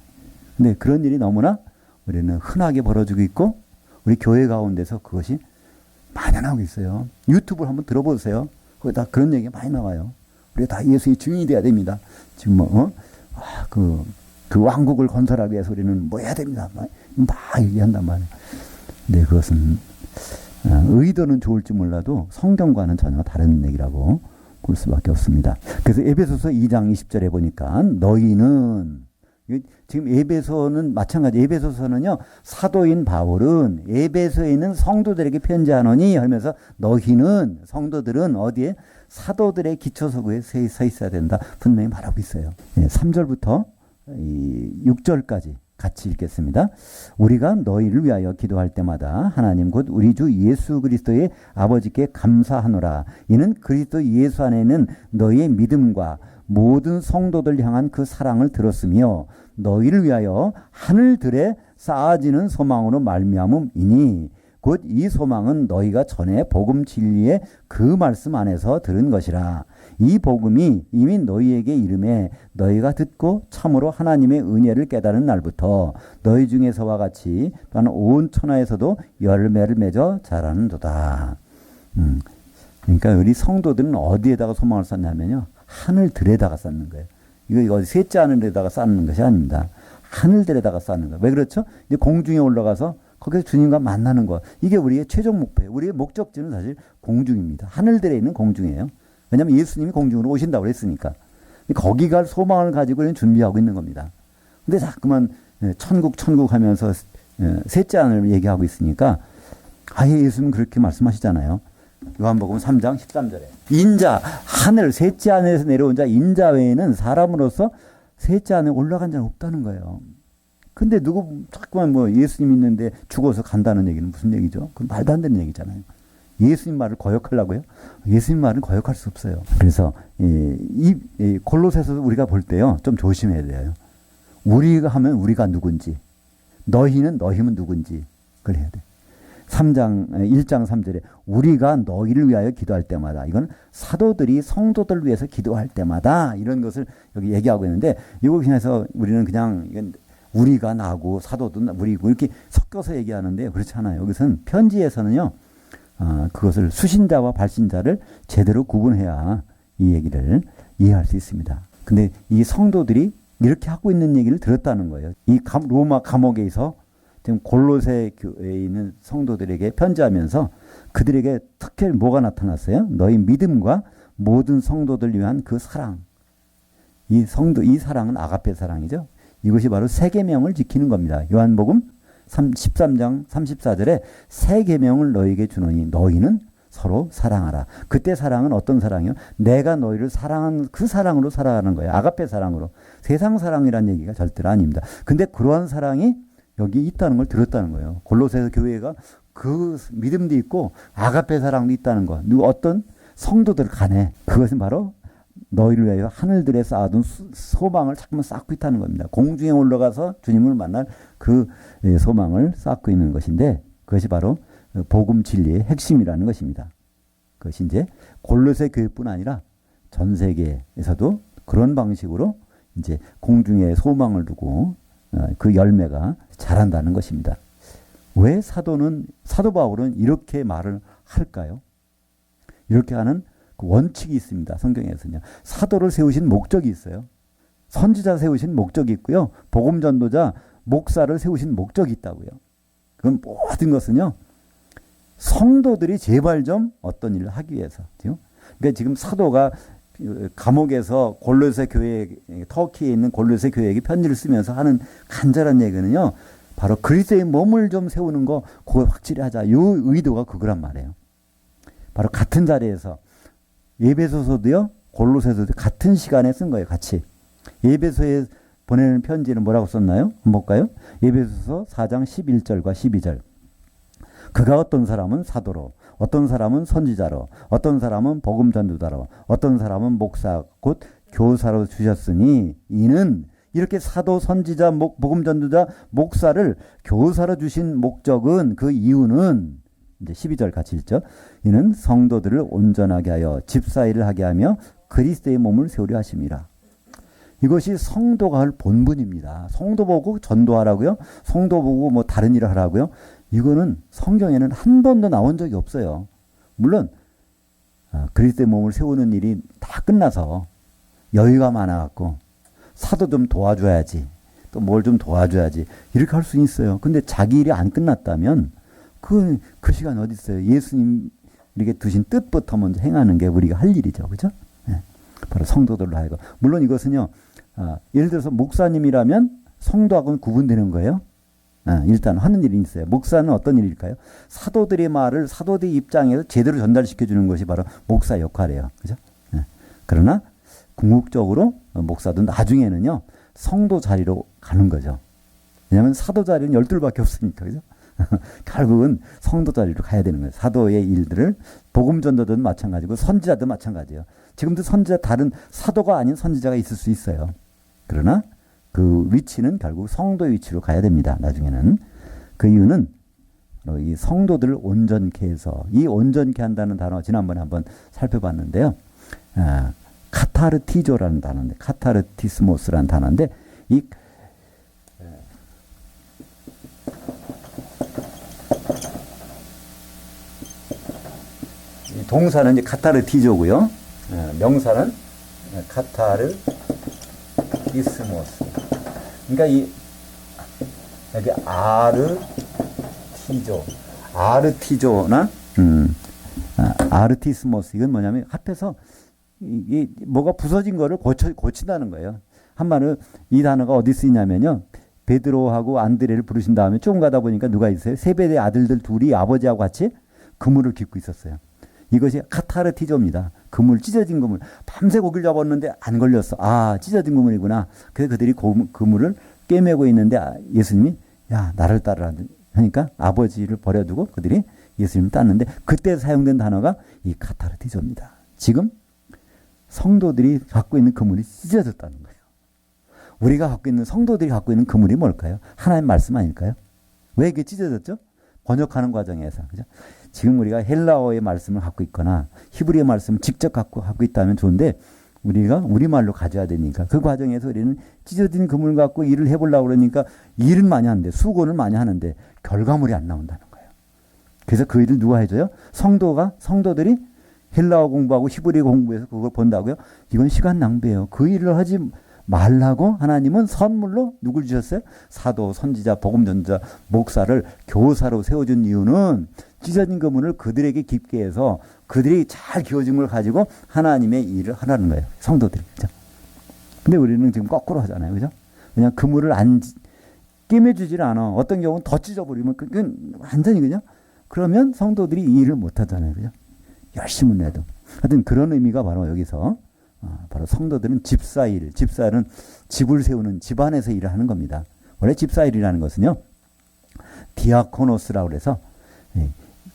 근데 그런 일이 너무나 우리는 흔하게 벌어지고 있고 우리 교회 가운데서 그것이 만연하고 있어요. 유튜브를 한번 들어보세요. 거기 다 그런 얘기가 많이 나와요. 우리가 다 예수의 증인이 돼야 됩니다. 지금 그 왕국을 건설하기 위해서 우리는 뭐 해야 됩니다. 막 얘기한단 말이에요. 근데 그것은 의도는 좋을지 몰라도 성경과는 전혀 다른 얘기라고 볼 수밖에 없습니다. 그래서 에베소서 2장 20절에 보니까 너희는 지금 에베소는 마찬가지. 에베소서는요. 사도인 바울은 에베소에 있는 성도들에게 편지하노니 하면서 너희는 성도들은 어디에? 사도들의 기초석에 서 있어야 된다. 분명히 말하고 있어요. 3절부터 6절까지 같이 읽겠습니다. 우리가 너희를 위하여 기도할 때마다 하나님 곧 우리 주 예수 그리스도의 아버지께 감사하노라. 이는 그리스도 예수 안에 있는 너희의 믿음과 모든 성도들 향한 그 사랑을 들었으며 너희를 위하여 하늘들에 쌓아지는 소망으로 말미암음이니 곧 이 소망은 너희가 전에 복음 진리의 그 말씀 안에서 들은 것이라. 이 복음이 이미 너희에게 이름에 너희가 듣고 참으로 하나님의 은혜를 깨달은 날부터 너희 중에서와 같이 또한 온 천하에서도 열매를 맺어 자라는도다. 그러니까 우리 성도들은 어디에다가 소망을 쌓냐면요. 하늘들에다가 쌓는 거예요. 이거 어디 셋째 하늘에다가 쌓는 것이 아닙니다. 하늘들에다가 쌓는 거예요. 왜 그렇죠? 이제 공중에 올라가서 거기서 주님과 만나는 것. 이게 우리의 최종 목표예요. 우리의 목적지는 사실 공중입니다. 하늘들에 있는 공중이에요. 왜냐하면 예수님이 공중으로 오신다고 그랬으니까. 거기 갈 소망을 가지고 우리는 준비하고 있는 겁니다. 근데 자꾸만 천국 하면서 셋째 하늘을 얘기하고 있으니까 아예 예수님은 그렇게 말씀하시잖아요. 요한복음 3장 13절에 인자 하늘 셋째 하늘에서 내려온 자 인자 외에는 사람으로서 셋째 하늘에 올라간 자는 없다는 거예요. 근데 자꾸만 예수님 있는데 죽어서 간다는 얘기는 무슨 얘기죠? 그건 말도 안 되는 얘기잖아요. 예수님 말을 거역하려고요? 예수님 말은 거역할 수 없어요. 그래서 이 골로새서 우리가 볼 때요, 좀 조심해야 돼요. 우리가 하면 우리가 누군지, 너희는 너희면 누군지 그걸 해야 돼. 1장 3절에 우리가 너희를 위하여 기도할 때마다, 이건 사도들이 성도들을 위해서 기도할 때마다 이런 것을 여기 얘기하고 있는데, 이거 그냥해서 우리는 그냥 이건 우리가 나고 사도도 우리고 이렇게 섞여서 얘기하는데 그렇지 않아요. 여기서는 편지에서는요, 그것을 수신자와 발신자를 제대로 구분해야 이 얘기를 이해할 수 있습니다. 근데 이 성도들이 이렇게 하고 있는 얘기를 들었다는 거예요. 이 로마 감옥에서 지금 골로새 교회에 있는 성도들에게 편지하면서 그들에게 특히 뭐가 나타났어요? 너희 믿음과 모든 성도들 위한 그 사랑. 이 사랑은 아가페 사랑이죠. 이것이 바로 새 계명을 지키는 겁니다. 요한복음 13장 34절에 새 계명을 너희에게 주노니 너희는 서로 사랑하라. 그때 사랑은 어떤 사랑이요? 내가 너희를 사랑한 그 사랑으로 살아가는 거예요. 아가페 사랑으로. 세상 사랑이라는 얘기가 절대로 아닙니다. 근데 그러한 사랑이 여기 있다는 걸 들었다는 거예요. 골로새 교회가 그 믿음도 있고 아가페 사랑도 있다는 거. 어떤 성도들 간에 그것은 바로 너희를 위하여 하늘들에 쌓아둔 소망을 자꾸만 쌓고 있다는 겁니다. 공중에 올라가서 주님을 만날 그 소망을 쌓고 있는 것인데, 그것이 바로 복음 진리의 핵심이라는 것입니다. 그것이 이제 골로새 교회뿐 아니라 전 세계에서도 그런 방식으로 이제 공중에 소망을 두고 그 열매가 자란다는 것입니다. 왜 사도 바울은 이렇게 말을 할까요? 이렇게 하는 그 원칙이 있습니다. 성경에서는요. 사도를 세우신 목적이 있어요. 선지자 세우신 목적이 있고요. 복음 전도자, 목사를 세우신 목적이 있다고요. 그건 모든 것은요, 성도들이 제발 좀 어떤 일을 하기 위해서. 그러니까 지금 사도가 감옥에서 골로새 교회, 터키에 있는 골로새 교회에게 편지를 쓰면서 하는 간절한 얘기는요, 바로 그리스도의 몸을 좀 세우는 거, 그걸 확실히 하자. 이 의도가 그거란 말이에요. 바로 같은 자리에서 에베소서도요, 골로새서도 같은 시간에 쓴 거예요. 같이. 에베소에 보내는 편지는 뭐라고 썼나요? 한번 볼까요? 에베소서 4장 11절과 12절. 그가 어떤 사람은 사도로, 어떤 사람은 선지자로, 어떤 사람은 복음 전도자로, 어떤 사람은 목사 곧 교사로 주셨으니, 이는 이렇게 사도, 선지자, 복음 전도자, 목사를 교사로 주신 목적은, 그 이유는 이제 12절 같이 읽죠. 이는 성도들을 온전하게 하여 집사일을 하게 하며 그리스도의 몸을 세우려 하심이라. 이것이 성도가 할 본분입니다. 성도 보고 전도하라고요? 성도 보고 뭐 다른 일을 하라고요? 이거는 성경에는 한 번도 나온 적이 없어요. 물론 그리스도의 몸을 세우는 일이 다 끝나서 여유가 많아갖고 사도 좀 도와줘야지, 또 뭘 좀 도와줘야지, 이렇게 할 수 있어요. 근데 자기 일이 안 끝났다면 그 시간 어디 있어요? 예수님 우리에게 두신 뜻부터 먼저 행하는 게 우리가 할 일이죠. 그죠? 네. 바로 성도들로 하여금. 물론 이것은요, 예를 들어서 목사님이라면 성도하고는 구분되는 거예요. 일단 하는 일이 있어요. 목사는 어떤 일일까요? 사도들의 말을 사도들의 입장에서 제대로 전달시켜 주는 것이 바로 목사 역할이에요. 그죠? 네. 그러나 궁극적으로 목사도 나중에는요, 성도 자리로 가는 거죠. 왜냐하면 사도 자리는 12밖에 없으니까. 그죠? 결국은 성도 자리로 가야 되는 거예요. 사도의 일들을, 복음 전도든 마찬가지고 선지자도 마찬가지예요. 지금도 다른 사도가 아닌 선지자가 있을 수 있어요. 그러나 그 위치는 결국 성도의 위치로 가야 됩니다. 나중에는. 그 이유는 이 성도들을 온전케 해서, 이 온전케 한다는 단어 지난번에 한번 살펴봤는데요. 카타르티조라는 단어인데, 카타르티스모스라는 단어인데, 이 동사는 이제 카타르티조고요. 명사는 카타르티스모스. 그러니까 여기 아르티조나 아르티스모스, 이건 뭐냐면 합해서 이 뭐가 부서진 거를 고친다는 거예요. 한마디로 이 단어가 어디 쓰이냐면요, 베드로하고 안드레를 부르신 다음에 조금 가다 보니까 누가 있어요? 세베대 아들들 둘이 아버지하고 같이 그물을 깃고 있었어요. 이것이 카타르티조입니다. 그물, 찢어진 그물. 밤새 고기를 잡았는데 안 걸렸어. 찢어진 그물이구나. 그래서 그들이 그물을 꿰매고 있는데 예수님이 야, 나를 따르라 하니까 아버지를 버려두고 그들이 예수님 땄는데 그때 사용된 단어가 이 카타르티조입니다. 지금 성도들이 갖고 있는 그물이 찢어졌다는 거예요. 우리가 갖고 있는 성도들이 갖고 있는 그물이 뭘까요? 하나님 말씀 아닐까요? 왜 이게 찢어졌죠? 번역하는 과정에서. 그죠? 지금 우리가 헬라어의 말씀을 갖고 있거나 히브리어 말씀을 직접 갖고 있다면 좋은데 우리가 우리말로 가져야 되니까 그 과정에서 우리는 찢어진 그물 갖고 일을 해보려고 그러니까 일은 많이 하는데 수고는 많이 하는데 결과물이 안 나온다는 거예요. 그래서 그 일을 누가 해줘요? 성도들이 헬라어 공부하고 히브리어 공부해서 그걸 본다고요? 이건 시간 낭비예요. 그 일을 하지 말라고 하나님은 선물로 누굴 주셨어요? 사도, 선지자, 복음전자, 목사를 교사로 세워준 이유는 찢어진 그물을 그들에게 깊게 해서 그들이 잘 기워진 걸 가지고 하나님의 일을 하라는 거예요. 성도들이. 그죠? 근데 우리는 지금 거꾸로 하잖아요. 그죠? 그냥 그물을 안 끼매주질 않아. 어떤 경우는 더 찢어버리면 그건 완전히 그냥 그러면 성도들이 이 일을 못 하잖아요. 그죠? 열심은 해도. 하여튼 그런 의미가 바로 여기서 바로 성도들은 집사일, 집사는 집을 세우는 집안에서 일을 하는 겁니다. 원래 집사일이라는 것은요, 디아코노스라고 그래서,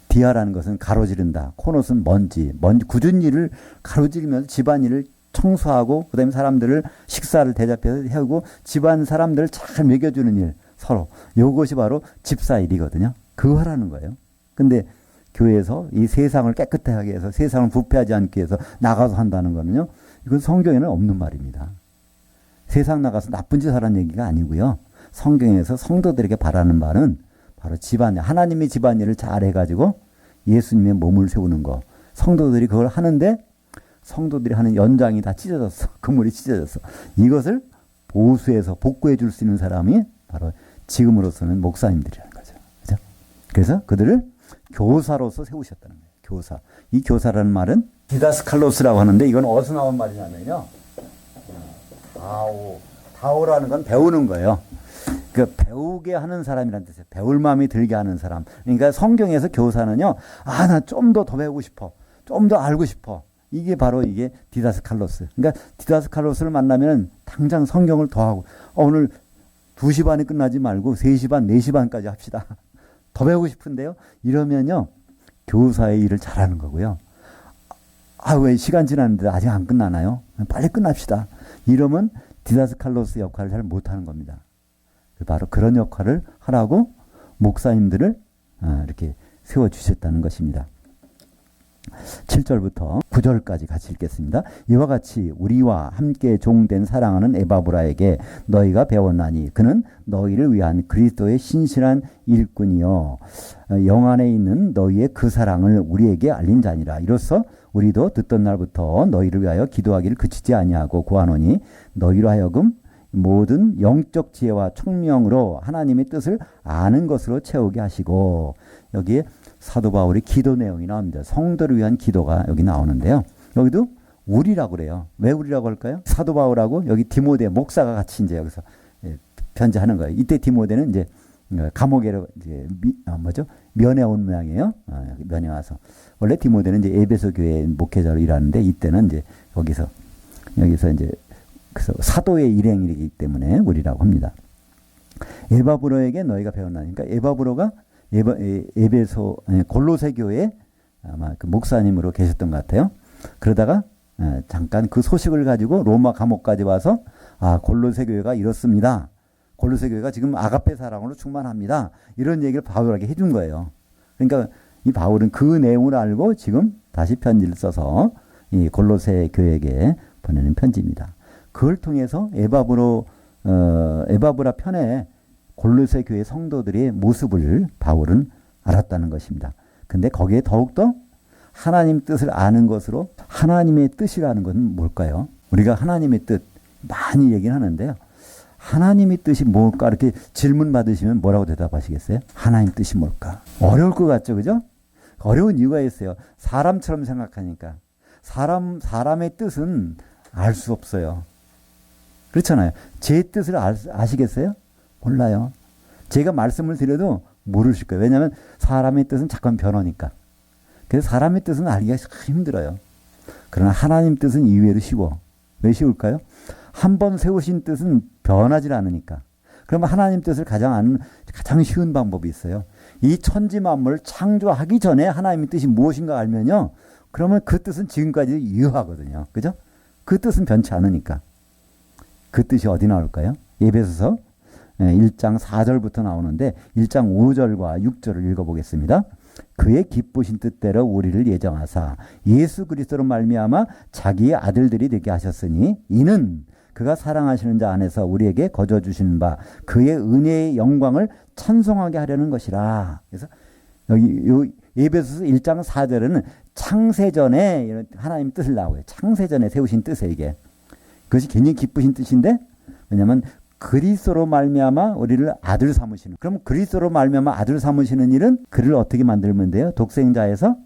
디아라는 것은 가로지른다. 코노스는 먼지 굳은 일을 가로지르면서 집안일을 청소하고, 그 다음에 사람들을 식사를 대접해서 해오고, 집안 사람들을 잘 먹여주는 일, 서로. 이것이 바로 집사일이거든요. 그거 하라는 거예요. 근데 교회에서 이 세상을 깨끗하게 해서 세상을 부패하지 않게 해서 나가서 한다는 거는요, 이건 성경에는 없는 말입니다. 세상 나가서 나쁜 짓 하라는 얘기가 아니고요. 성경에서 성도들에게 바라는 말은 바로 집안일, 하나님의 집안일을 잘 해가지고 예수님의 몸을 세우는 거. 성도들이 그걸 하는데 성도들이 하는 연장이 다 찢어졌어. 그물이 찢어졌어. 이것을 보수해서 복구해 줄 수 있는 사람이 바로 지금으로서는 목사님들이라는 거죠. 그죠? 그래서 그들을 교사로서 세우셨다는 거예요. 교사. 이 교사라는 말은 디다스칼로스라고 하는데 이건 어디서 나온 말이냐면요. 다오라는 건 배우는 거예요. 그 배우게 하는 사람이라는 뜻이에요. 배울 마음이 들게 하는 사람. 그러니까 성경에서 교사는요. 나 좀 더 배우고 싶어. 좀 더 알고 싶어. 이게 바로 이게 디다스칼로스. 그러니까 디다스칼로스를 만나면 당장 성경을 더 하고 오늘 2시 반에 끝나지 말고 3시 반, 4시 반까지 합시다. 더 배우고 싶은데요. 이러면요. 교사의 일을 잘하는 거고요. 왜 시간 지났는데 아직 안 끝나나요? 빨리 끝납시다. 이러면 디다스칼로스 역할을 잘 못하는 겁니다. 바로 그런 역할을 하라고 목사님들을 이렇게 세워주셨다는 것입니다. 7절부터 9절까지 같이 읽겠습니다. 이와 같이 우리와 함께 종된 사랑하는 에바브라에게 너희가 배웠나니 그는 너희를 위한 그리스도의 신실한 일꾼이요 영 안에 있는 너희의 그 사랑을 우리에게 알린 자니라. 이로써 우리도 듣던 날부터 너희를 위하여 기도하기를 그치지 아니하고 구하노니 너희로 하여금 모든 영적 지혜와 총명으로 하나님의 뜻을 아는 것으로 채우게 하시고, 여기에 사도 바울의 기도 내용이 나옵니다. 성도를 위한 기도가 여기 나오는데요. 여기도 우리라고 그래요. 왜 우리라고 할까요? 사도 바울하고 여기 디모데 목사가 같이 이제 여기서 편지하는 거예요. 이때 디모데는 이제 감옥에로 이제 면회 온 모양이에요. 면회 와서 원래 디모데는 이제 에베소 교회 목회자로 일하는데 이때는 이제 여기서 이제 그래서 사도의 일행이기 때문에 우리라고 합니다. 에바브로에게 너희가 배웠나니까 에바브로가 에베소 골로새 교회 아마 그 목사님으로 계셨던 것 같아요. 그러다가 잠깐 그 소식을 가지고 로마 감옥까지 와서 골로새 교회가 이렇습니다. 골로새 교회가 지금 아가페 사랑으로 충만합니다. 이런 얘기를 바울에게 해준 거예요. 그러니까 이 바울은 그 내용을 알고 지금 다시 편지를 써서 이 골로새 교회에게 보내는 편지입니다. 그걸 통해서 에바브라 편에 골로새 교회 성도들의 모습을 바울은 알았다는 것입니다. 근데 거기에 더욱더 하나님 뜻을 아는 것으로 하나님의 뜻이라는 것은 뭘까요? 우리가 하나님의 뜻 많이 얘기는 하는데요. 하나님의 뜻이 뭘까? 이렇게 질문 받으시면 뭐라고 대답하시겠어요? 하나님 뜻이 뭘까? 어려울 것 같죠, 그죠? 어려운 이유가 있어요. 사람처럼 생각하니까. 사람의 뜻은 알 수 없어요. 그렇잖아요. 제 뜻을 아시겠어요? 몰라요. 제가 말씀을 드려도 모르실 거예요. 왜냐하면 사람의 뜻은 자꾸만 변하니까. 그래서 사람의 뜻은 알기가 힘들어요. 그러나 하나님 뜻은 이외로 쉬워. 왜 쉬울까요? 한 번 세우신 뜻은 변하지 않으니까. 그러면 하나님 뜻을 가장 쉬운 방법이 있어요. 이 천지 만물을 창조하기 전에 하나님의 뜻이 무엇인가 알면요. 그러면 그 뜻은 지금까지 유효하거든요. 그죠? 그 뜻은 변치 않으니까. 그 뜻이 어디 나올까요? 에베소서 1장 4절부터 나오는데 1장 5절과 6절을 읽어보겠습니다. 그의 기쁘신 뜻대로 우리를 예정하사 예수 그리스도로 말미암아 자기의 아들들이 되게 하셨으니 이는 그가 사랑하시는 자 안에서 우리에게 거저 주시는 바 그의 은혜의 영광을 찬송하게 하려는 것이라. 그래서 여기 요 에베소서 1장 4절에는 창세전에 하나님 뜻을 나오고요. 창세전에 세우신 뜻이에요, 이게. 그것이 굉장히 기쁘신 뜻인데, 왜냐하면 그리스도로 말미암아 우리를 아들 삼으시는. 그럼 그리스도로 말미암아 아들 삼으시는 일은 그를 어떻게 만들면 돼요? 독생자에서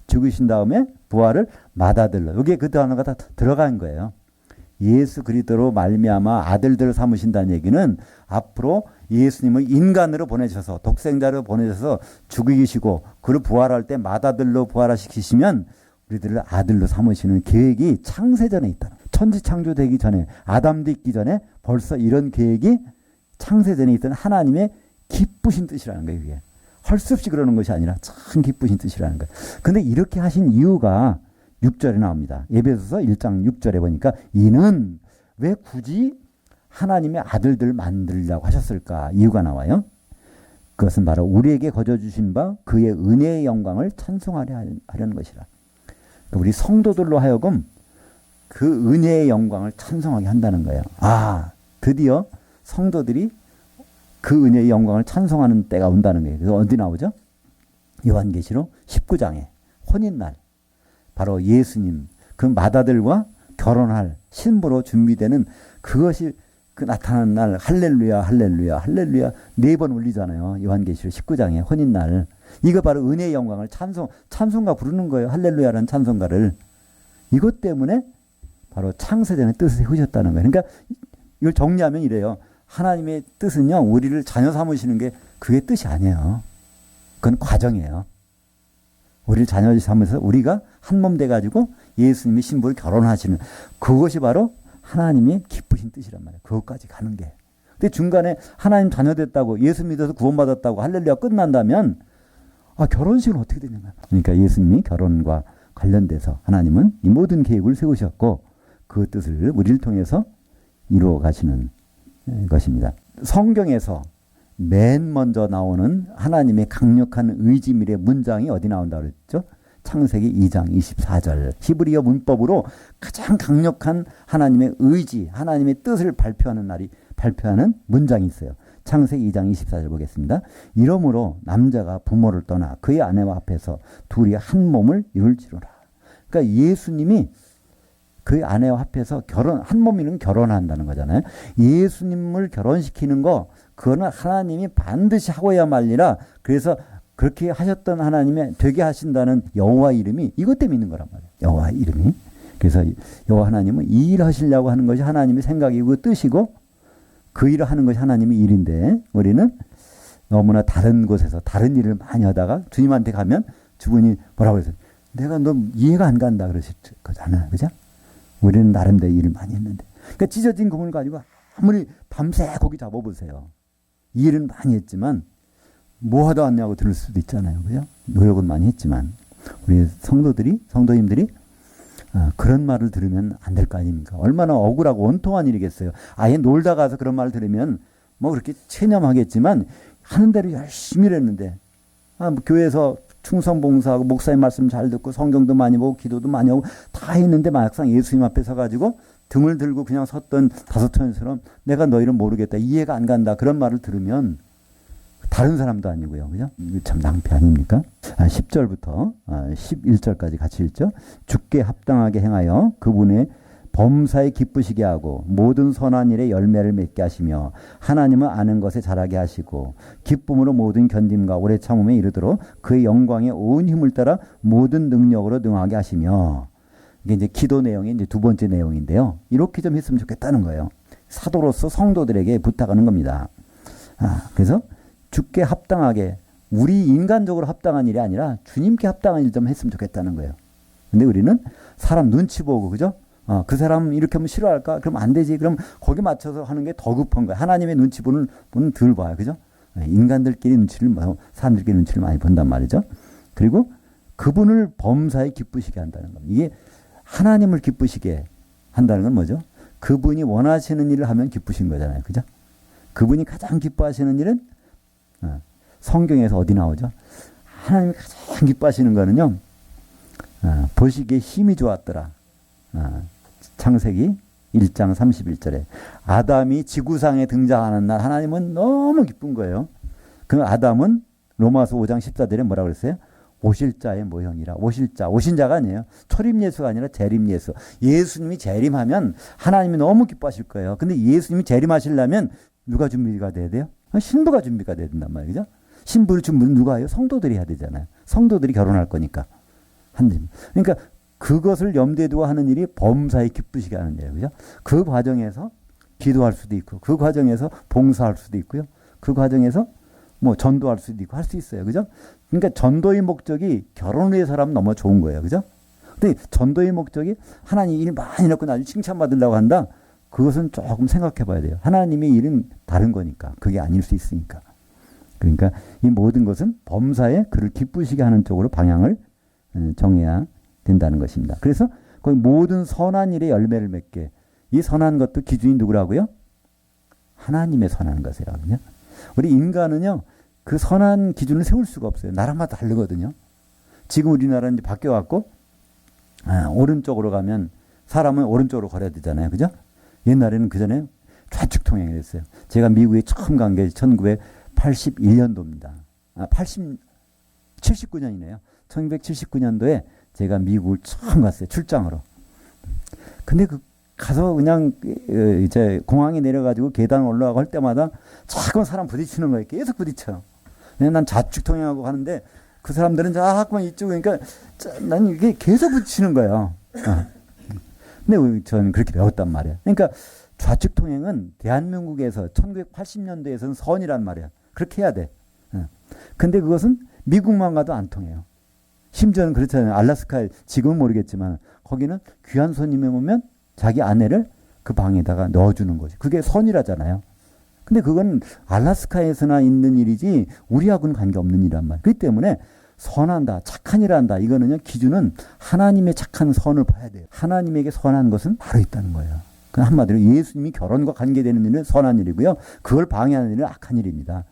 죽으신 다음에 부활을 맏아들로. 여기에 그 단어가 다 들어간 거예요. 예수 그리스도로 말미암아 아들들을 삼으신다는 얘기는 앞으로 예수님을 인간으로 보내셔서 독생자로 보내셔서 죽이시고 그를 부활할 때 맏아들로 부활시키시면 우리들을 아들로 삼으시는 계획이 창세전에 있다. 천지 창조되기 전에 아담도 있기 전에 벌써 이런 계획이 창세전에 있던 하나님의 기쁘신 뜻이라는 거예요. 이게 할 수 없이 그러는 것이 아니라 참 기쁘신 뜻이라는 거예요. 근데 이렇게 하신 이유가 6절에 나옵니다. 에베소서 1장 6절에 보니까 이는 왜 굳이 하나님의 아들들 만들려고 하셨을까? 이유가 나와요. 그것은 바로 우리에게 거저 주신 바 그의 은혜의 영광을 찬송하려 하려는 것이라. 우리 성도들로 하여금 그 은혜의 영광을 찬송하게 한다는 거예요. 아, 드디어 성도들이 그 은혜의 영광을 찬송하는 때가 온다는 거예요. 그래서 어디 나오죠? 요한계시록 19장에 혼인날. 바로 예수님, 그 맏아들과 결혼할 신부로 준비되는 그것이 그 나타나는 날 할렐루야 할렐루야 할렐루야 4번 울리잖아요. 요한계시록 19장에 혼인날. 이거 바로 은혜의 영광을 찬송가 부르는 거예요. 할렐루야라는 찬송가를. 이것 때문에 바로 창세전의 뜻을 세우셨다는 거예요. 그러니까 이걸 정리하면 이래요. 하나님의 뜻은요. 우리를 자녀 삼으시는 게 그게 뜻이 아니에요. 그건 과정이에요. 우리를 자녀 삼으셔서 우리가 한 몸 돼가지고 예수님의 신부를 결혼하시는 그것이 바로 하나님의 기쁘신 뜻이란 말이에요. 그것까지 가는 게. 근데 중간에 하나님 자녀 됐다고 예수 믿어서 구원받았다고 할렐루야 끝난다면 결혼식은 어떻게 되는가? 그러니까 예수님이 결혼과 관련돼서 하나님은 이 모든 계획을 세우셨고 그 뜻을 우리를 통해서 이루어 가시는 것입니다. 성경에서 맨 먼저 나오는 하나님의 강력한 의지밀의 문장이 어디 나온다고 그랬죠? 창세기 2장 24절. 히브리어 문법으로 가장 강력한 하나님의 의지, 하나님의 뜻을 발표하는 문장이 있어요. 창세기 2장 24절 보겠습니다. 이러므로 남자가 부모를 떠나 그의 아내와 합해서 둘이 한 몸을 이룰지로라. 그러니까 예수님이 그의 아내와 합해서 한 몸이는 결혼한다는 거잖아요. 예수님을 결혼시키는 거 그거는 하나님이 반드시 하고야 말리라. 그래서 그렇게 하셨던 하나님의 되게 하신다는 여호와 이름이 이것 때문에 있는 거란 말이에요. 여호와 이름이. 그래서 여호와 하나님은 이 일을 하시려고 하는 것이 하나님의 생각이고 뜻이고 그 일을 하는 것이 하나님의 일인데 우리는 너무나 다른 곳에서 다른 일을 많이 하다가 주님한테 가면 주분이 뭐라고 그러세요? 내가 너 이해가 안 간다 그러실 거잖아요. 그죠? 우리는 나름대로 일을 많이 했는데. 그러니까 찢어진 금을 가지고 아무리 밤새 고기 잡아보세요. 이 일은 많이 했지만 뭐 하다 왔냐고 들을 수도 있잖아요. 그죠? 노력은 많이 했지만 우리 성도님들이 그런 말을 들으면 안 될 거 아닙니까? 얼마나 억울하고 원통한 일이겠어요. 아예 놀다 가서 그런 말을 들으면 뭐 그렇게 체념하겠지만 하는 대로 열심히 했는데 뭐 교회에서 충성봉사하고 목사님 말씀 잘 듣고 성경도 많이 보고 기도도 많이 하고 다 했는데 막상 예수님 앞에 서가지고 등을 들고 그냥 섰던 다섯천처럼 내가 너희를 모르겠다. 이해가 안 간다. 그런 말을 들으면 다른 사람도 아니고요. 그죠? 참 낭패 아닙니까? 10절부터 11절까지 같이 읽죠. 주께 합당하게 행하여 그분의 범사에 기쁘시게 하고 모든 선한 일에 열매를 맺게 하시며 하나님을 아는 것에 자라게 하시고 기쁨으로 모든 견딤과 오래 참음에 이르도록 그의 영광에 온 힘을 따라 모든 능력으로 능하게 하시며 이게 이제 기도 내용의 이제 두 번째 내용인데요. 이렇게 좀 했으면 좋겠다는 거예요. 사도로서 성도들에게 부탁하는 겁니다. 그래서 주께 합당하게 우리 인간적으로 합당한 일이 아니라 주님께 합당한 일 좀 했으면 좋겠다는 거예요. 근데 우리는 사람 눈치 보고 그죠? 그 사람 이렇게 하면 싫어할까? 그럼 안 되지. 그럼 거기 맞춰서 하는 게 더 급한 거예요. 하나님의 눈치 보는 분은 덜 봐요. 그죠? 인간들끼리 사람들끼리 눈치를 많이 본단 말이죠. 그리고 그분을 범사에 기쁘시게 한다는 겁니다. 이게 하나님을 기쁘시게 한다는 건 뭐죠? 그분이 원하시는 일을 하면 기쁘신 거잖아요. 그죠? 그분이 가장 기뻐하시는 일은 성경에서 어디 나오죠? 하나님이 가장 기뻐하시는 거는요. 보시기에 힘이 좋았더라. 창세기 1장 31절에 아담이 지구상에 등장하는 날 하나님은 너무 기쁜 거예요. 그 아담은 로마서 5장 14절에 뭐라고 그랬어요? 오실 자의 모형이라. 오실 자, 오신 자가 아니에요. 초림 예수가 아니라 재림 예수. 예수님이 재림하면 하나님이 너무 기뻐하실 거예요. 근데 예수님이 재림하시려면 누가 준비가 돼야 돼요? 신부가 준비가 돼야 된단 말이죠. 신부를 준비는 누가 해요? 성도들이 해야 되잖아요. 성도들이 결혼할 거니까. 그러니까 그것을 염두에 두고 하는 일이 범사에 기쁘시게 하는 일이에요. 그죠? 그 과정에서 기도할 수도 있고, 그 과정에서 봉사할 수도 있고요. 그 과정에서 뭐 전도할 수도 있고 할 수 있어요. 그죠? 그러니까 전도의 목적이 결혼을 위해서라면 너무 좋은 거예요. 그죠? 근데 전도의 목적이 하나님 일 많이 넣고 나중에 칭찬받으려고 한다? 그것은 조금 생각해 봐야 돼요. 하나님의 일은 다른 거니까. 그게 아닐 수 있으니까. 그러니까 이 모든 것은 범사에 그를 기쁘시게 하는 쪽으로 방향을 정해야 된다는 것입니다. 그래서 거기 모든 선한 일에 열매를 맺게. 이 선한 것도 기준이 누구라고요? 하나님의 선한 것이라고요. 우리 인간은요, 그 선한 기준을 세울 수가 없어요. 나라마다 다르거든요. 지금 우리나라는 이제 바뀌어갖고, 오른쪽으로 가면 사람은 오른쪽으로 걸어야 되잖아요. 그죠? 옛날에는 그 전에 좌측 통행이 됐어요. 제가 미국에 처음 간 게 1981년도입니다. 79년이네요. 1979년도에 제가 미국을 처음 갔어요. 출장으로. 근데 가서 그냥 이제 공항에 내려가지고 계단 올라가고 할 때마다 자꾸 사람 부딪히는 거예요. 계속 부딪혀요. 난 좌측 통행하고 가는데 그 사람들은 자꾸만 이쪽, 그러니까 난 이게 계속 부딪히는 거예요. 근데 저는 그렇게 배웠단 말이에요. 그러니까 좌측 통행은 대한민국에서 1980년도에서는 선이란 말이에요. 그렇게 해야 돼. 근데 그것은 미국만 가도 안 통해요. 심지어는 그렇잖아요. 알래스카에 지금은 모르겠지만 거기는 귀한 손님이 오면 자기 아내를 그 방에다가 넣어주는 거지. 그게 선이라잖아요. 근데 그건 알래스카에서나 있는 일이지 우리하고는 관계없는 일이란 말이에요. 그렇기 때문에 선한다, 착한 일을 한다. 이거는요, 기준은 하나님의 착한 선을 봐야 돼요. 하나님에게 선한 것은 바로 있다는 거예요. 한마디로 예수님이 결혼과 관계되는 일은 선한 일이고요. 그걸 방해하는 일은 악한 일입니다.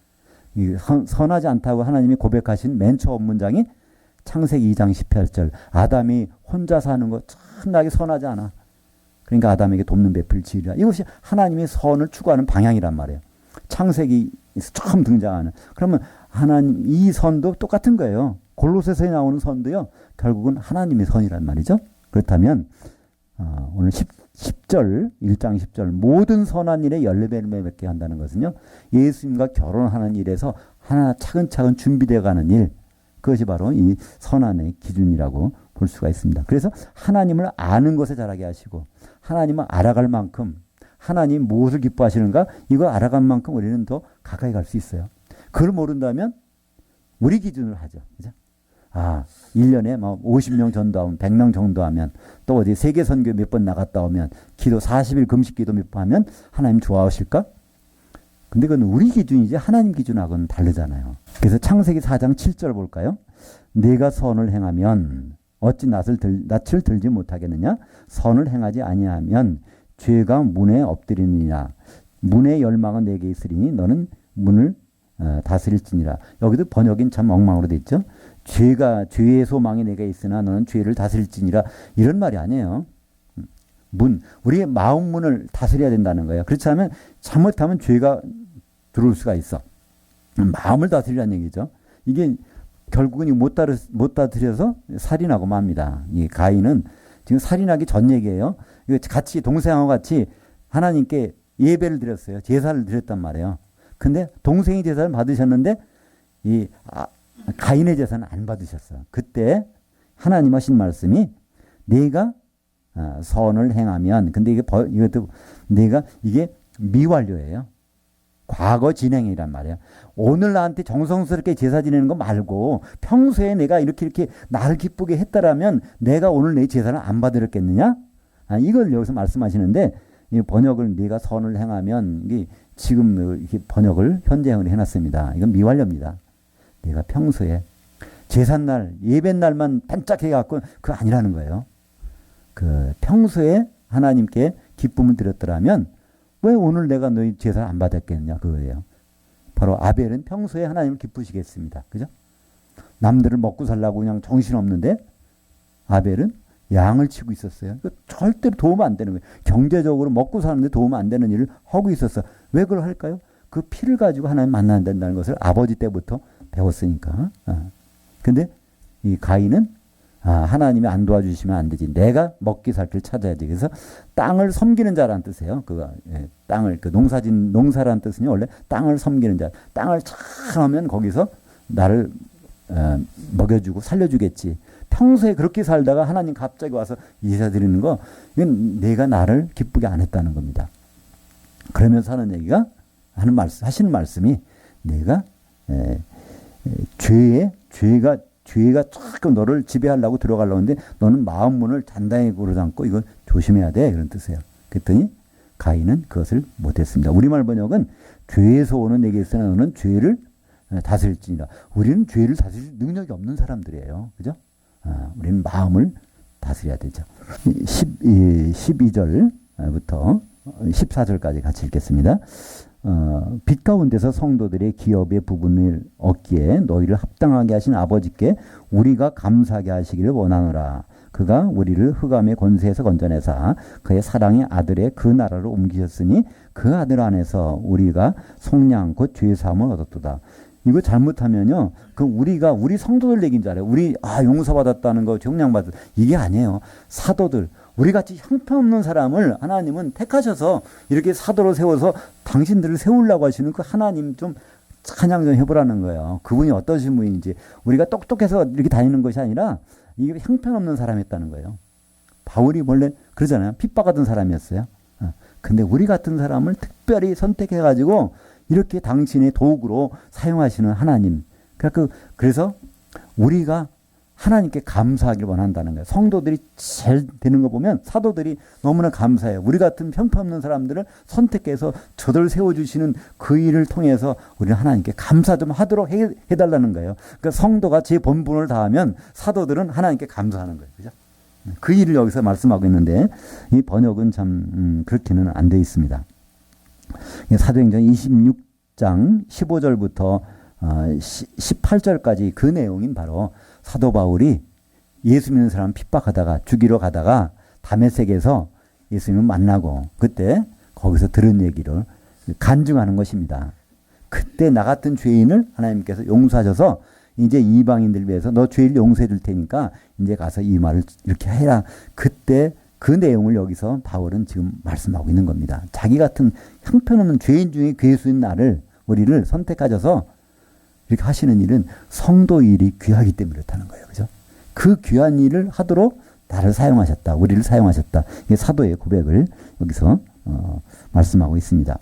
선하지 않다고 하나님이 고백하신 맨 처음 문장이 창세기 2장 18절. 아담이 혼자 사는 것 참나게 선하지 않아. 그러니까 아담에게 돕는 배필 지으리라. 이것이 하나님의 선을 추구하는 방향이란 말이에요. 창세기에서 처음 등장하는. 그러면 하나님 이 선도 똑같은 거예요. 골로새서에 나오는 선도요. 결국은 하나님의 선이란 말이죠. 그렇다면 오늘 10절 1장 10절 모든 선한 일에 열매를 맺게 한다는 것은요. 예수님과 결혼하는 일에서 하나 차근차근 준비되어 가는 일. 그것이 바로 이 선한의 기준이라고 볼 수가 있습니다. 그래서 하나님을 아는 것에 자라게 하시고 하나님을 알아갈 만큼 하나님 무엇을 기뻐하시는가 이걸 알아간 만큼 우리는 더 가까이 갈 수 있어요. 그걸 모른다면 우리 기준을 하죠. 그죠? 1년에 뭐 50명 전도하면 100명 정도하면 또 어디 세계 선교 몇 번 나갔다 오면 기도 40일 금식 기도 몇 번 하면 하나님 좋아하실까? 근데 그건 우리 기준이지 하나님 기준하고는 다르잖아요. 그래서 창세기 4장 7절 볼까요? 내가 선을 행하면 어찌 낯을 들지 못하겠느냐? 선을 행하지 아니하면 죄가 문에 엎드리느니라. 문의 열망은 내게 있으리니 너는 문을 다스릴지니라. 여기도 번역인 참 엉망으로 돼 있죠. 죄의 소망이 내게 있으나 너는 죄를 다스릴지니라. 이런 말이 아니에요. 우리의 마음 문을 다스려야 된다는 거예요. 그렇지 않으면 잘못하면 죄가 들어올 수가 있어. 마음을 다스리라는 얘기죠. 이게 결국은 못 다스려서 살인하고 맙니다. 이 가인은 지금 살인하기 전 얘기예요. 같이 동생하고 같이 하나님께 예배를 드렸어요. 제사를 드렸단 말이에요. 근데 동생이 제사를 받으셨는데 가인의 제사는 안 받으셨어요. 그때 하나님 하신 말씀이 내가 선을 행하면, 근데 이것도 이게 미완료예요. 과거 진행이란 말이에요. 오늘 나한테 정성스럽게 제사 지내는 거 말고 평소에 내가 이렇게 나를 기쁘게 했다라면 내가 오늘 내 제사를 안 받으렸겠느냐? 이걸 여기서 말씀하시는데 이 번역을 네가 선을 행하면 지금 이렇게 번역을 현대형으로 해놨습니다. 이건 미완료입니다. 내가 평소에 제삿날, 예배날만 반짝 해갖고 그거 아니라는 거예요. 그 평소에 하나님께 기쁨을 드렸더라면 왜 오늘 내가 너희 제사를 안 받았겠냐 그거예요. 바로 아벨은 평소에 하나님을 기쁘시겠습니다. 그죠? 남들을 먹고 살라고 그냥 정신없는데 아벨은 양을 치고 있었어요. 절대로 도움 안 되는 거예요. 경제적으로 먹고 사는데 도움 안 되는 일을 하고 있었어. 왜 그걸 할까요? 그 피를 가지고 하나님 만나야 된다는 것을 아버지 때부터 배웠으니까. 근데 이 가인은 하나님이 안 도와주시면 안 되지. 내가 먹기 살 길 찾아야지. 그래서 땅을 섬기는 자라는 뜻이에요. 땅을, 농사라는 뜻은 원래 땅을 섬기는 자. 땅을 잘 하면 거기서 나를 먹여주고 살려주겠지. 평소에 그렇게 살다가 하나님 갑자기 와서 예사 드리는 거, 이건 내가 나를 기쁘게 안 했다는 겁니다. 그러면서 하는 얘기가, 하시는 말씀이 내가 죄가 자꾸 너를 지배하려고 들어가려고 하는데 너는 마음 문을 단단히 고르지 않고 이건 조심해야 돼. 그런 뜻이에요. 그랬더니 가인은 그것을 못했습니다. 우리말 번역은 죄에서 오는 내게 있으나 너는 죄를 다스릴지니라. 우리는 죄를 다스릴 능력이 없는 사람들이에요. 그죠? 우리는 마음을 다스려야 되죠. 12절부터 14절까지 같이 읽겠습니다. 빛 가운데서 성도들의 기업의 부분을 얻기에 너희를 합당하게 하신 아버지께 우리가 감사하게 하시기를 원하노라. 그가 우리를 흑암의 권세에서 건져내사 그의 사랑의 아들의 그 나라로 옮기셨으니 그 아들 안에서 우리가 속량 곧 죄사함을 얻었도다. 이거 잘못하면요, 우리 성도들 얘기인 줄 알아요. 우리 용서받았다는 거, 정량받았다. 이게 아니에요. 사도들, 우리같이 형편없는 사람을 하나님은 택하셔서 이렇게 사도로 세워서 당신들을 세우려고 하시는 그 하나님 좀 찬양 좀 해보라는 거예요. 그분이 어떠신 분인지. 우리가 똑똑해서 이렇게 다니는 것이 아니라 이게 형편없는 사람이었다는 거예요. 바울이 원래 그러잖아요. 핍박하던 사람이었어요. 근데 우리 같은 사람을 특별히 선택해가지고 이렇게 당신의 도구로 사용하시는 하나님. 그래서 우리가 하나님께 감사하길 원한다는 거예요. 성도들이 잘 되는 거 보면 사도들이 너무나 감사해요. 우리 같은 형편없는 사람들을 선택해서 저들 세워주시는 그 일을 통해서 우리는 하나님께 감사 좀 하도록 해달라는 거예요. 그러니까 성도가 제 본분을 다하면 사도들은 하나님께 감사하는 거예요. 그죠? 그 일을 여기서 말씀하고 있는데 이 번역은 참 그렇게는 안 돼 있습니다. 사도행전 26장 15절부터 18절까지 그 내용인 바로 사도 바울이 예수 믿는 사람 핍박하다가 죽이러 가다가 다메섹에서 예수님을 만나고 그때 거기서 들은 얘기를 간증하는 것입니다. 그때 나 같은 죄인을 하나님께서 용서하셔서 이제 이방인들 위해서 너 죄를 용서해 줄 테니까 이제 가서 이 말을 이렇게 해라. 그때 그 내용을 여기서 바울은 지금 말씀하고 있는 겁니다. 자기 같은 형편없는 죄인 중에 괴수인 우리를 선택하셔서 이렇게 하시는 일은 성도 일이 귀하기 때문에 그렇다는 거예요. 그죠? 그 귀한 일을 하도록 나를 사용하셨다. 우리를 사용하셨다. 이게 사도의 고백을 여기서 말씀하고 있습니다.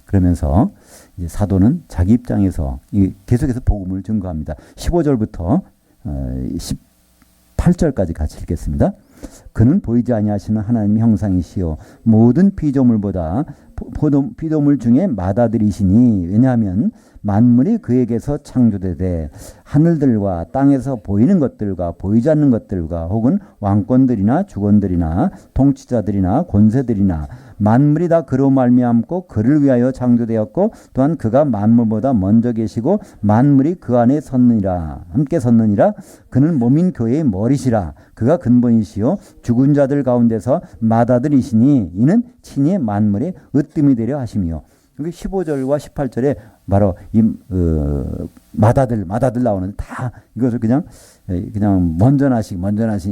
그러면서 이제 사도는 자기 입장에서 계속해서 복음을 증거합니다. 15절부터 18절까지 같이 읽겠습니다. 그는 보이지 아니하시는 하나님의 형상이시요 모든 피조물보다 피조물 중에 맏아들이시니 왜냐하면 만물이 그에게서 창조되되 하늘들과 땅에서 보이는 것들과 보이지 않는 것들과 혹은 왕권들이나 주권들이나 통치자들이나 권세들이나 만물이 다 그로 말미암고 그를 위하여 창조되었고 또한 그가 만물보다 먼저 계시고 만물이 그 안에 섰느니라 함께 섰느니라. 그는 몸인 교회의 머리시라. 그가 근본이시요 죽은 자들 가운데서 맏아들이시니 이는 친히 만물의 으뜸이 되려 하심이요. 15절과 18절에 바로 이 맏아들 나오는데 다 이것을 그냥 먼저 나시기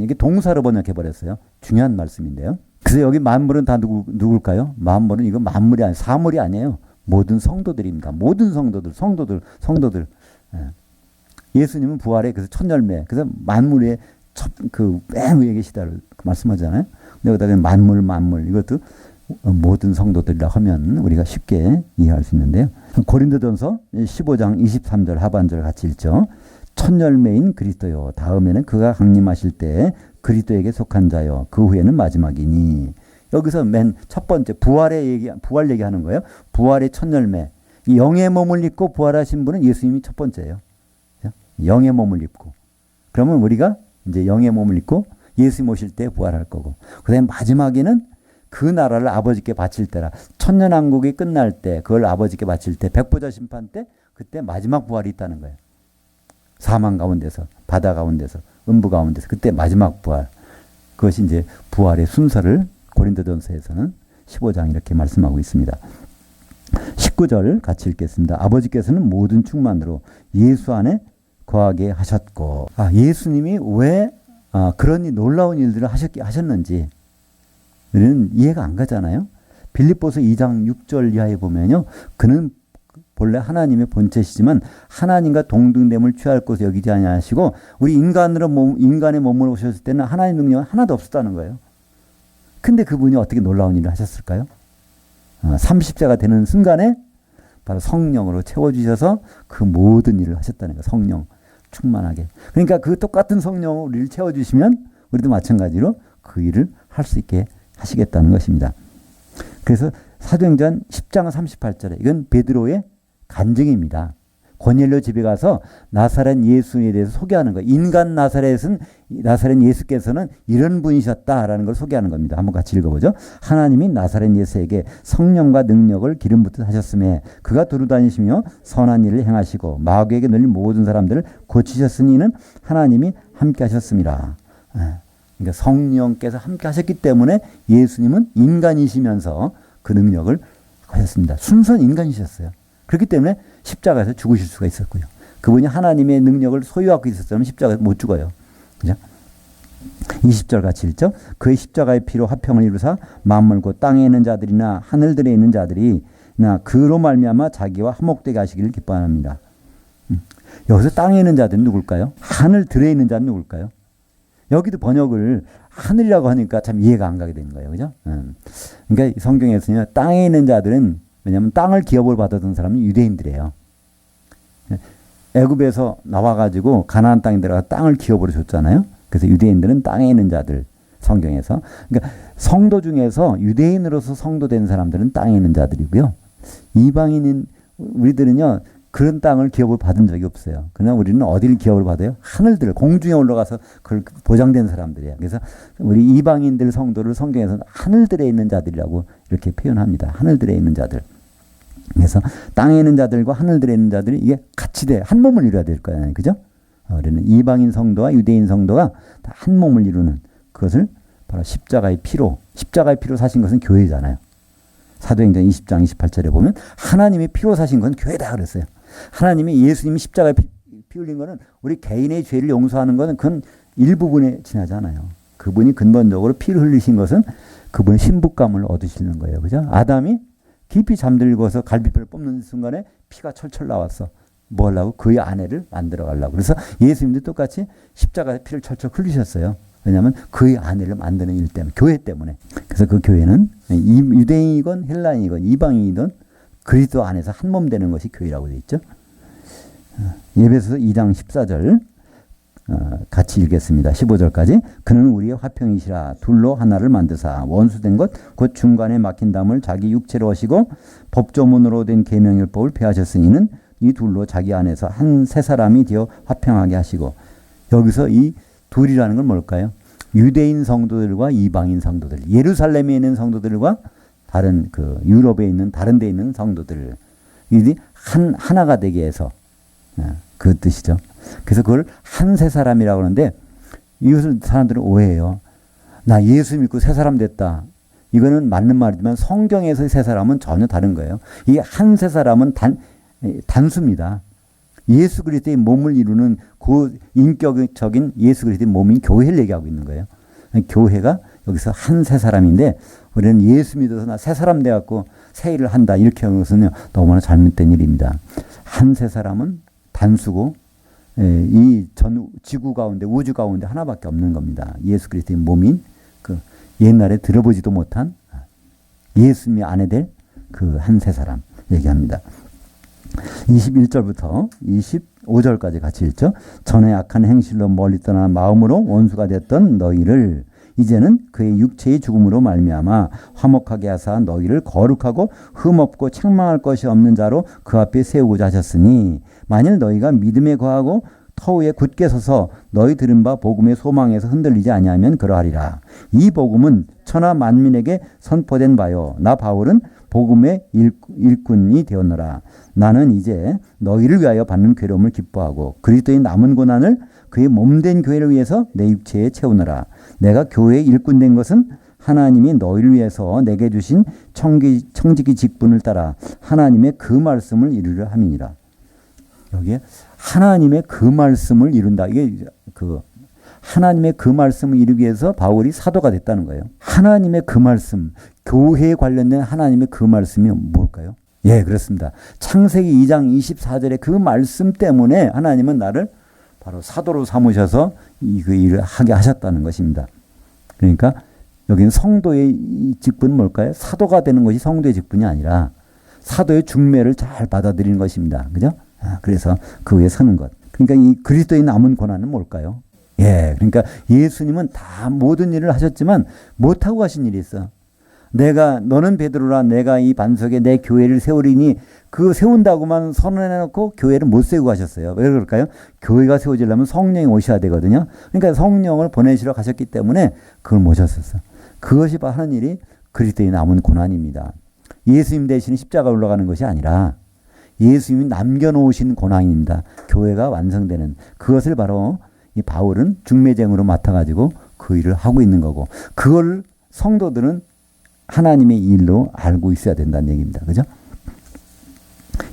이게 동사로 번역해 버렸어요. 중요한 말씀인데요. 그래서 여기 만물은 다 누굴까요? 만물은 이거 만물이 아니에요. 사물이 아니에요. 모든 성도들입니다. 모든 성도들. 예수님은 부활에 그래서 첫 열매. 그래서 만물의 맨 위에 계시다를 말씀하잖아요. 근데 여기다가 만물 이것도 모든 성도들이라 하면 우리가 쉽게 이해할 수 있는데요. 고린도전서 15장 23절 하반절 같이 읽죠. 첫 열매인 그리스도요. 다음에는 그가 강림하실 때 그리스도에게 속한 자요. 그 후에는 마지막이니. 여기서 맨 첫 번째 부활 얘기하는 거예요. 부활의 첫 열매. 영의 몸을 입고 부활하신 분은 예수님이 첫 번째예요. 영의 몸을 입고. 그러면 우리가 이제 영의 몸을 입고 예수님 오실 때 부활할 거고. 그다음에 마지막에는 그 나라를 아버지께 바칠 때라. 천년왕국이 끝날 때 그걸 아버지께 바칠 때 백보자 심판 때 그때 마지막 부활이 있다는 거예요. 사망 가운데서 바다 가운데서 음부 가운데서 그때 마지막 부활. 그것이 이제 부활의 순서를 고린도전서에서는 15장 이렇게 말씀하고 있습니다. 19절 같이 읽겠습니다. 아버지께서는 모든 충만으로 예수 안에 거하게 하셨고. 예수님이 왜 그런 놀라운 일들을 하셨는지 우리는 이해가 안 가잖아요. 빌립보서 2장 6절 이하에 보면요. 그는 본래 하나님의 본체시지만 하나님과 동등됨을 취할 것을 여기지 아니하시고 우리 인간의 몸으로 오셨을 때는 하나님 능력은 하나도 없었다는 거예요. 근데 그분이 어떻게 놀라운 일을 하셨을까요? 30세가 되는 순간에 바로 성령으로 채워주셔서 그 모든 일을 하셨다는 거예요. 성령 충만하게. 그러니까 그 똑같은 성령으로 우리를 채워주시면 우리도 마찬가지로 그 일을 할 수 있게 하시겠다는 것입니다. 그래서 사도행전 10장 38절에 이건 베드로의 간증입니다. 고넬료 집에 가서 나사렛 예수에 대해서 소개하는 거예요. 인간 나사렛 예수께서는 이런 분이셨다라는 걸 소개하는 겁니다. 한번 같이 읽어보죠. 하나님이 나사렛 예수에게 성령과 능력을 기름 붓듯 하셨음에 그가 두루다니시며 선한 일을 행하시고 마귀에게 눌린 모든 사람들을 고치셨으니 이는 하나님이 함께 하셨습니다. 그러니까 성령께서 함께 하셨기 때문에 예수님은 인간이시면서 그 능력을 하셨습니다. 순수한 인간이셨어요. 그렇기 때문에 십자가에서 죽으실 수가 있었고요. 그분이 하나님의 능력을 소유하고 있었다면 십자가에서 못 죽어요. 그죠? 20절 같이 읽죠. 그의 십자가의 피로 화평을 이루사 만물고 땅에 있는 자들이나 하늘들에 있는 자들이나 그로 말미암아 자기와 화목되게 하시기를 기뻐합니다. 여기서 땅에 있는 자들은 누굴까요? 하늘들에 있는 자는 누굴까요? 여기도 번역을 하늘이라고 하니까 참 이해가 안 가게 되는 거예요. 그죠? 그러니까 성경에서는요, 땅에 있는 자들은 왜냐하면 땅을 기업을 받았던 사람은 유대인들이에요. 애굽에서 나와가지고 가나안 땅에 들어가 땅을 기업으로 줬잖아요. 그래서 유대인들은 땅에 있는 자들, 성경에서. 그러니까 성도 중에서 유대인으로서 성도된 사람들은 땅에 있는 자들이고요. 이방인인 우리들은요, 그런 땅을 기업을 받은 적이 없어요. 그러나 우리는 어디를 기업을 받아요? 하늘들, 공중에 올라가서 그걸 보장된 사람들이에요. 그래서 우리 이방인들 성도를 성경에서는 하늘들에 있는 자들이라고 이렇게 표현합니다. 하늘들에 있는 자들. 그래서 땅에 있는 자들과 하늘들에 있는 자들이 이게 같이 한 몸을 이루어야 될 거예요. 그죠? 우리는 이방인 성도와 유대인 성도가 다 한 몸을 이루는 그것을 바로 십자가의 피로 사신 것은 교회잖아요. 사도행전 20장 28절에 보면 하나님의 피로 사신 건 교회다 그랬어요. 하나님이 예수님이 십자가에 피 흘린 거는 우리 개인의 죄를 용서하는 것은 그건 일부분에 지나지 않아요. 그분이 근본적으로 피를 흘리신 것은 그분의 신부감을 얻으시는 거예요. 그죠? 아담이 깊이 잠들고서 갈비뼈를 뽑는 순간에 피가 철철 나왔어. 뭐 하려고? 그의 아내를 만들어 가려고. 그래서 예수님도 똑같이 십자가에 피를 철철 흘리셨어요. 왜냐하면 그의 아내를 만드는 일 때문에, 교회 때문에. 그래서 그 교회는 유대인이건 헬라인이건 이방인이든 그리스도 안에서 한 몸 되는 것이 교회라고 되어 있죠. 에베소서 2장 14절 같이 읽겠습니다. 15절까지. 그는 우리의 화평이시라 둘로 하나를 만드사 원수된 것 곧 중간에 막힌 담을 자기 육체로 하시고 법조문으로 된 계명율법을 폐하셨으니 이는 이 둘로 자기 안에서 한 세 사람이 되어 화평하게 하시고. 여기서 이 둘이라는 건 뭘까요? 유대인 성도들과 이방인 성도들, 예루살렘에 있는 성도들과 다른 그 유럽에 있는 다른 데 있는 성도들, 이 하나가 되게 해서 그 뜻이죠. 그래서 그걸 한 세 사람이라고 하는데 이것을 사람들은 오해해요. 나 예수 믿고 세 사람 됐다. 이거는 맞는 말이지만 성경에서의 세 사람은 전혀 다른 거예요. 이 한 세 사람은 단수입니다. 예수 그리스도의 몸을 이루는 그 인격적인 예수 그리스도의 몸인 교회를 얘기하고 있는 거예요. 교회가 여기서 한 세 사람인데 우리는 예수 믿어서 나 세 사람 돼갖고 새 일을 한다 이렇게 하는 것은요 너무나 잘못된 일입니다. 한 세 사람은 단수고 이 전 지구 가운데 우주 가운데 하나밖에 없는 겁니다. 예수 그리스도의 몸인 그 옛날에 들어보지도 못한 예수님의 아내 될 그 한 세 사람 얘기합니다. 21절부터 25절까지 같이 읽죠. 전에 악한 행실로 멀리 떠나 마음으로 원수가 됐던 너희를 이제는 그의 육체의 죽음으로 말미암아 화목하게 하사 너희를 거룩하고 흠없고 책망할 것이 없는 자로 그 앞에 세우고자 하셨으니 만일 너희가 믿음에 거하고 터위에 굳게 서서 너희 들은 바 복음의 소망에서 흔들리지 아니하면 그러하리라. 이 복음은 천하 만민에게 선포된 바요 나 바울은 복음의 일꾼이 되었노라. 나는 이제 너희를 위하여 받는 괴로움을 기뻐하고 그리스도의 남은 고난을 그의 몸된 교회를 위해서 내 육체에 채우노라. 내가 교회의 일꾼 된 것은 하나님이 너희를 위해서 내게 주신 청지기 직분을 따라 하나님의 그 말씀을 이루려 함이니라. 여기에 하나님의 그 말씀을 이룬다. 이게 하나님의 그 말씀을 이루기 위해서 바울이 사도가 됐다는 거예요. 하나님의 그 말씀, 교회에 관련된 하나님의 그 말씀이 뭘까요? 예, 그렇습니다. 창세기 2장 24절의 그 말씀 때문에 하나님은 나를 바로 사도로 삼으셔서 그 일을 하게 하셨다는 것입니다. 그러니까 여기는 성도의 직분은 뭘까요? 사도가 되는 것이 성도의 직분이 아니라 사도의 중매를 잘 받아들이는 것입니다. 그죠? 그래서 그 위에 서는 것. 그러니까 이 그리스도의 남은 고난은 뭘까요? 예, 그러니까 예수님은 다 모든 일을 하셨지만 못하고 하신 일이 있어. 너는 베드로라 내가 이 반석에 내 교회를 세우리니 그 세운다고만 선언해놓고 교회를 못 세우고 하셨어요. 왜 그럴까요? 교회가 세워지려면 성령이 오셔야 되거든요. 그러니까 성령을 보내시러 가셨기 때문에 그걸 모셨었어. 그것이 바로 하는 일이 그리스도의 남은 고난입니다. 예수님 대신 십자가 올라가는 것이 아니라 예수님이 남겨놓으신 고난입니다. 교회가 완성되는 그것을 바로 이 바울은 중매쟁으로 맡아가지고 그 일을 하고 있는 거고 그걸 성도들은 하나님의 일로 알고 있어야 된다는 얘기입니다. 그죠?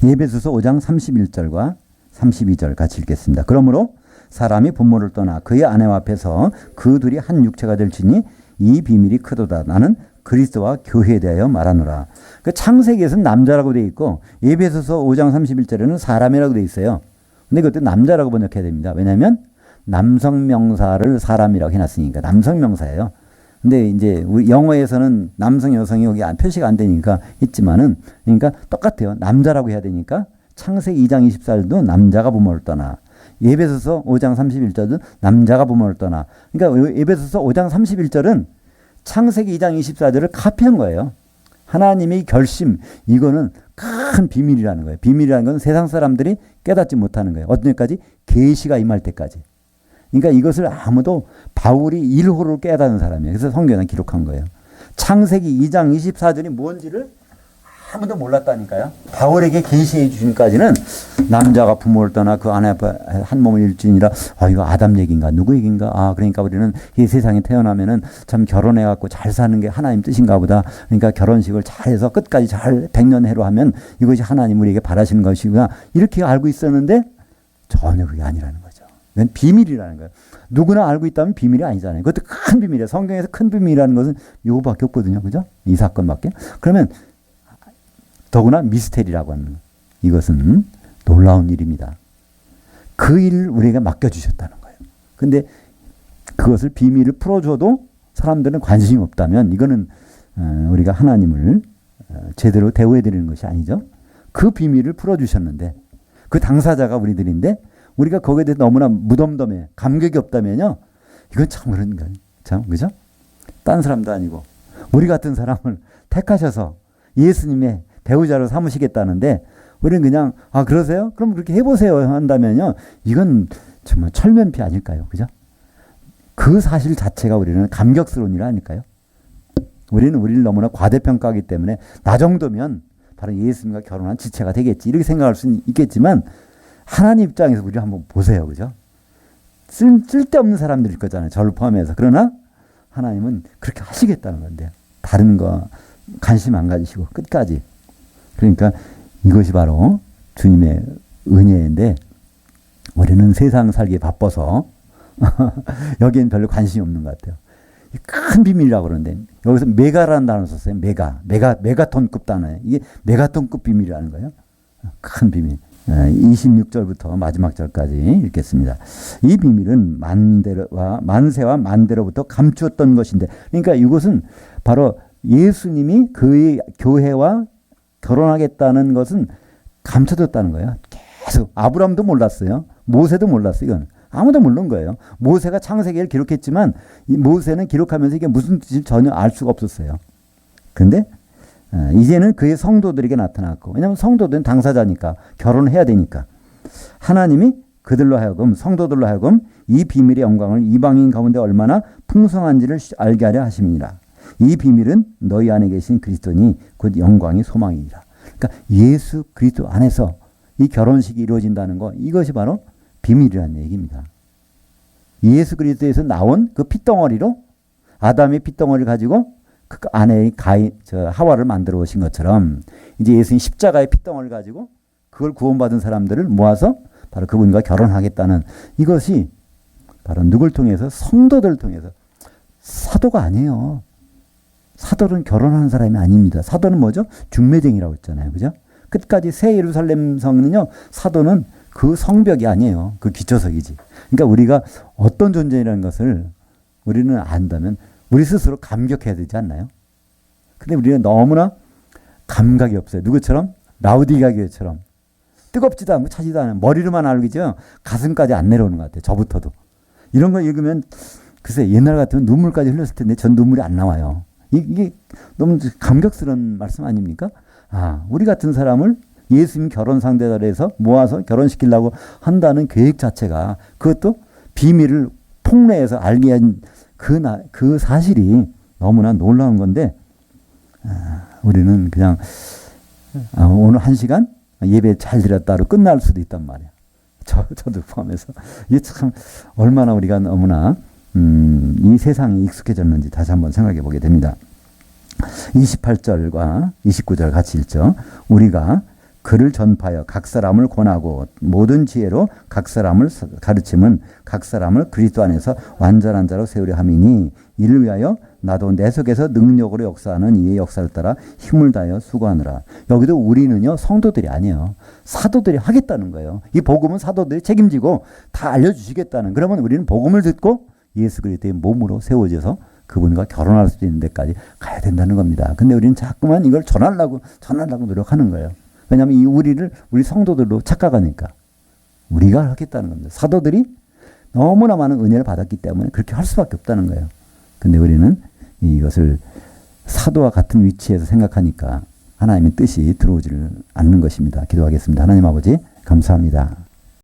에베소서 5장 31절과 32절 같이 읽겠습니다. 그러므로 사람이 부모를 떠나 그의 아내와 합해서 그 둘이 한 육체가 될지니 이 비밀이 크도다. 나는 그리스도와 교회에 대하여 말하노라. 그 창세기에서는 남자라고 되어 있고 에베소서 5장 31절에는 사람이라고 되어 있어요. 근데 그것도 남자라고 번역해야 됩니다. 왜냐하면 남성 명사를 사람이라고 해놨으니까 남성 명사예요. 근데 이제 우리 영어에서는 남성 여성이 여기 표시가 안 되니까 있지만은 그러니까 똑같아요. 남자라고 해야 되니까 창세기 2장 24절도 남자가 부모를 떠나 에베소서 5장 31절도 남자가 부모를 떠나 그러니까 에베소서 5장 31절은 창세기 2장 24절을 카피한 거예요. 하나님의 결심 이거는 큰 비밀이라는 거예요. 비밀이라는 건 세상 사람들이 깨닫지 못하는 거예요. 어떤 때까지? 계시가 임할 때까지. 그러니까 이것을 아무도 바울이 1호로 깨닫는 사람이에요. 그래서 성경에 기록한 거예요. 창세기 2장 24절이 뭔지를 아무도 몰랐다니까요. 바울에게 계시해 주신까지는 남자가 부모를 떠나 그 아내 앞에 한 몸을 일지니라. 이거 아담 얘기인가 누구 얘기인가. 그러니까 우리는 이 세상에 태어나면은 참 결혼해갖고 잘 사는 게 하나님 뜻인가 보다. 그러니까 결혼식을 잘해서 끝까지 잘 백년해로 하면 이것이 하나님 우리에게 바라시는 것이구나. 이렇게 알고 있었는데 전혀 그게 아니라는 거죠. 이건 비밀이라는 거예요. 누구나 알고 있다면 비밀이 아니잖아요. 그것도 큰 비밀이에요. 성경에서 큰 비밀이라는 것은 이거밖에 없거든요. 그죠? 이 사건밖에. 그러면 더구나 미스테리라고 하는 거예요. 이것은 놀라운 일입니다. 그 일을 우리에게 맡겨주셨다는 거예요. 근데 그것을 비밀을 풀어줘도 사람들은 관심이 없다면 이거는 우리가 하나님을 제대로 대우해 드리는 것이 아니죠. 그 비밀을 풀어주셨는데 그 당사자가 우리들인데 우리가 거기에 대해서 너무나 무덤덤해 감격이 없다면요. 이건 참 그런 거예요. 참 그죠? 딴 사람도 아니고 우리 같은 사람을 택하셔서 예수님의 배우자로 삼으시겠다는데 우리는 그냥 그러세요? 그럼 그렇게 해보세요 한다면요. 이건 정말 철면피 아닐까요? 그죠? 그 사실 자체가 우리는 감격스러운 일 아닐까요? 우리를 너무나 과대평가하기 때문에 나 정도면 바로 예수님과 결혼한 지체가 되겠지 이렇게 생각할 수는 있겠지만 하나님 입장에서 우리 한번 보세요. 그죠? 쓸데없는 사람들일 거잖아요. 저를 포함해서. 그러나 하나님은 그렇게 하시겠다는 건데요. 다른 거 관심 안 가지시고 끝까지. 그러니까 이것이 바로 주님의 은혜인데 우리는 세상 살기에 바빠서 여기엔 별로 관심이 없는 것 같아요. 큰 비밀이라고 그러는데 여기서 메가라는 단어를 썼어요. 메가톤급 단어예요. 이게 메가톤급 비밀이라는 거예요. 큰 비밀. 26절부터 마지막 절까지 읽겠습니다. 이 비밀은 만세와 만대로부터 감추었던 것인데 그러니까 이것은 바로 예수님이 그의 교회와 결혼하겠다는 것은 감춰졌다는 거예요. 계속 아브라함도 몰랐어요. 모세도 몰랐어요. 이건 아무도 모르는 거예요. 모세가 창세기를 기록했지만 이 모세는 기록하면서 이게 무슨 뜻인지 전혀 알 수가 없었어요. 그런데 이제는 그의 성도들에게 나타났고, 왜냐하면 성도들은 당사자니까, 결혼을 해야 되니까 하나님이 그들로 하여금, 성도들로 하여금 이 비밀의 영광을 이방인 가운데 얼마나 풍성한지를 알게 하려 하심이니라. 이 비밀은 너희 안에 계신 그리스도니 곧 영광의 소망이니라. 그러니까 예수 그리스도 안에서 이 결혼식이 이루어진다는 거, 이것이 바로 비밀이라는 얘기입니다. 예수 그리스도에서 나온 그 핏덩어리로, 아담의 핏덩어리를 가지고 그 안에 하와를 만들어 오신 것처럼, 이제 예수님 십자가의 핏덩어리를 가지고 그걸 구원받은 사람들을 모아서 바로 그분과 결혼하겠다는, 이것이 바로 누굴 통해서? 성도들을 통해서. 사도가 아니에요. 사도는 결혼하는 사람이 아닙니다. 사도는 뭐죠? 중매쟁이라고 했잖아요. 그죠? 끝까지 새 예루살렘 성은요, 사도는 그 성벽이 아니에요. 그 기초석이지. 그러니까 우리가 어떤 존재라는 것을 우리는 안다면 우리 스스로 감격해야 되지 않나요? 근데 우리는 너무나 감각이 없어요. 누구처럼? 라우디가 교회처럼. 뜨겁지도 않고 차지도 않아요. 머리로만 알겠죠. 가슴까지 안 내려오는 것 같아요. 저부터도. 이런 거 읽으면 글쎄 옛날 같으면 눈물까지 흘렸을 텐데 전 눈물이 안 나와요. 이게 너무 감격스러운 말씀 아닙니까? 우리 같은 사람을 예수님 결혼 상대자로 해서 모아서 결혼시키려고 한다는 계획 자체가, 그것도 비밀을 폭로해서 알게 한 그 사실이 너무나 놀라운 건데, 우리는 그냥 오늘 1시간 예배 잘 드렸다로 끝날 수도 있단 말이에요. 저도 포함해서. 이게 참 얼마나 우리가 너무나 이 세상에 익숙해졌는지 다시 한번 생각해 보게 됩니다. 28절과 29절 같이 읽죠. 우리가 그를 전파하여 각 사람을 권하고 모든 지혜로 각 사람을 가르침은 각 사람을 그리스도 안에서 완전한 자로 세우려 함이니, 이를 위하여 나도 내 속에서 능력으로 역사하는 이의 역사를 따라 힘을 다하여 수고하느라. 여기도 우리는요, 성도들이 아니에요. 사도들이 하겠다는 거예요. 이 복음은 사도들이 책임지고 다 알려주시겠다는. 그러면 우리는 복음을 듣고 예수 그리스도의 몸으로 세워져서 그분과 결혼할 수 있는 데까지 가야 된다는 겁니다. 근데 우리는 자꾸만 이걸 전하려고 노력하는 거예요. 왜냐하면 우리 성도들로 착각하니까. 우리가 하겠다는 겁니다. 사도들이 너무나 많은 은혜를 받았기 때문에 그렇게 할 수밖에 없다는 거예요. 근데 우리는 이것을 사도와 같은 위치에서 생각하니까 하나님의 뜻이 들어오지를 않는 것입니다. 기도하겠습니다. 하나님 아버지, 감사합니다.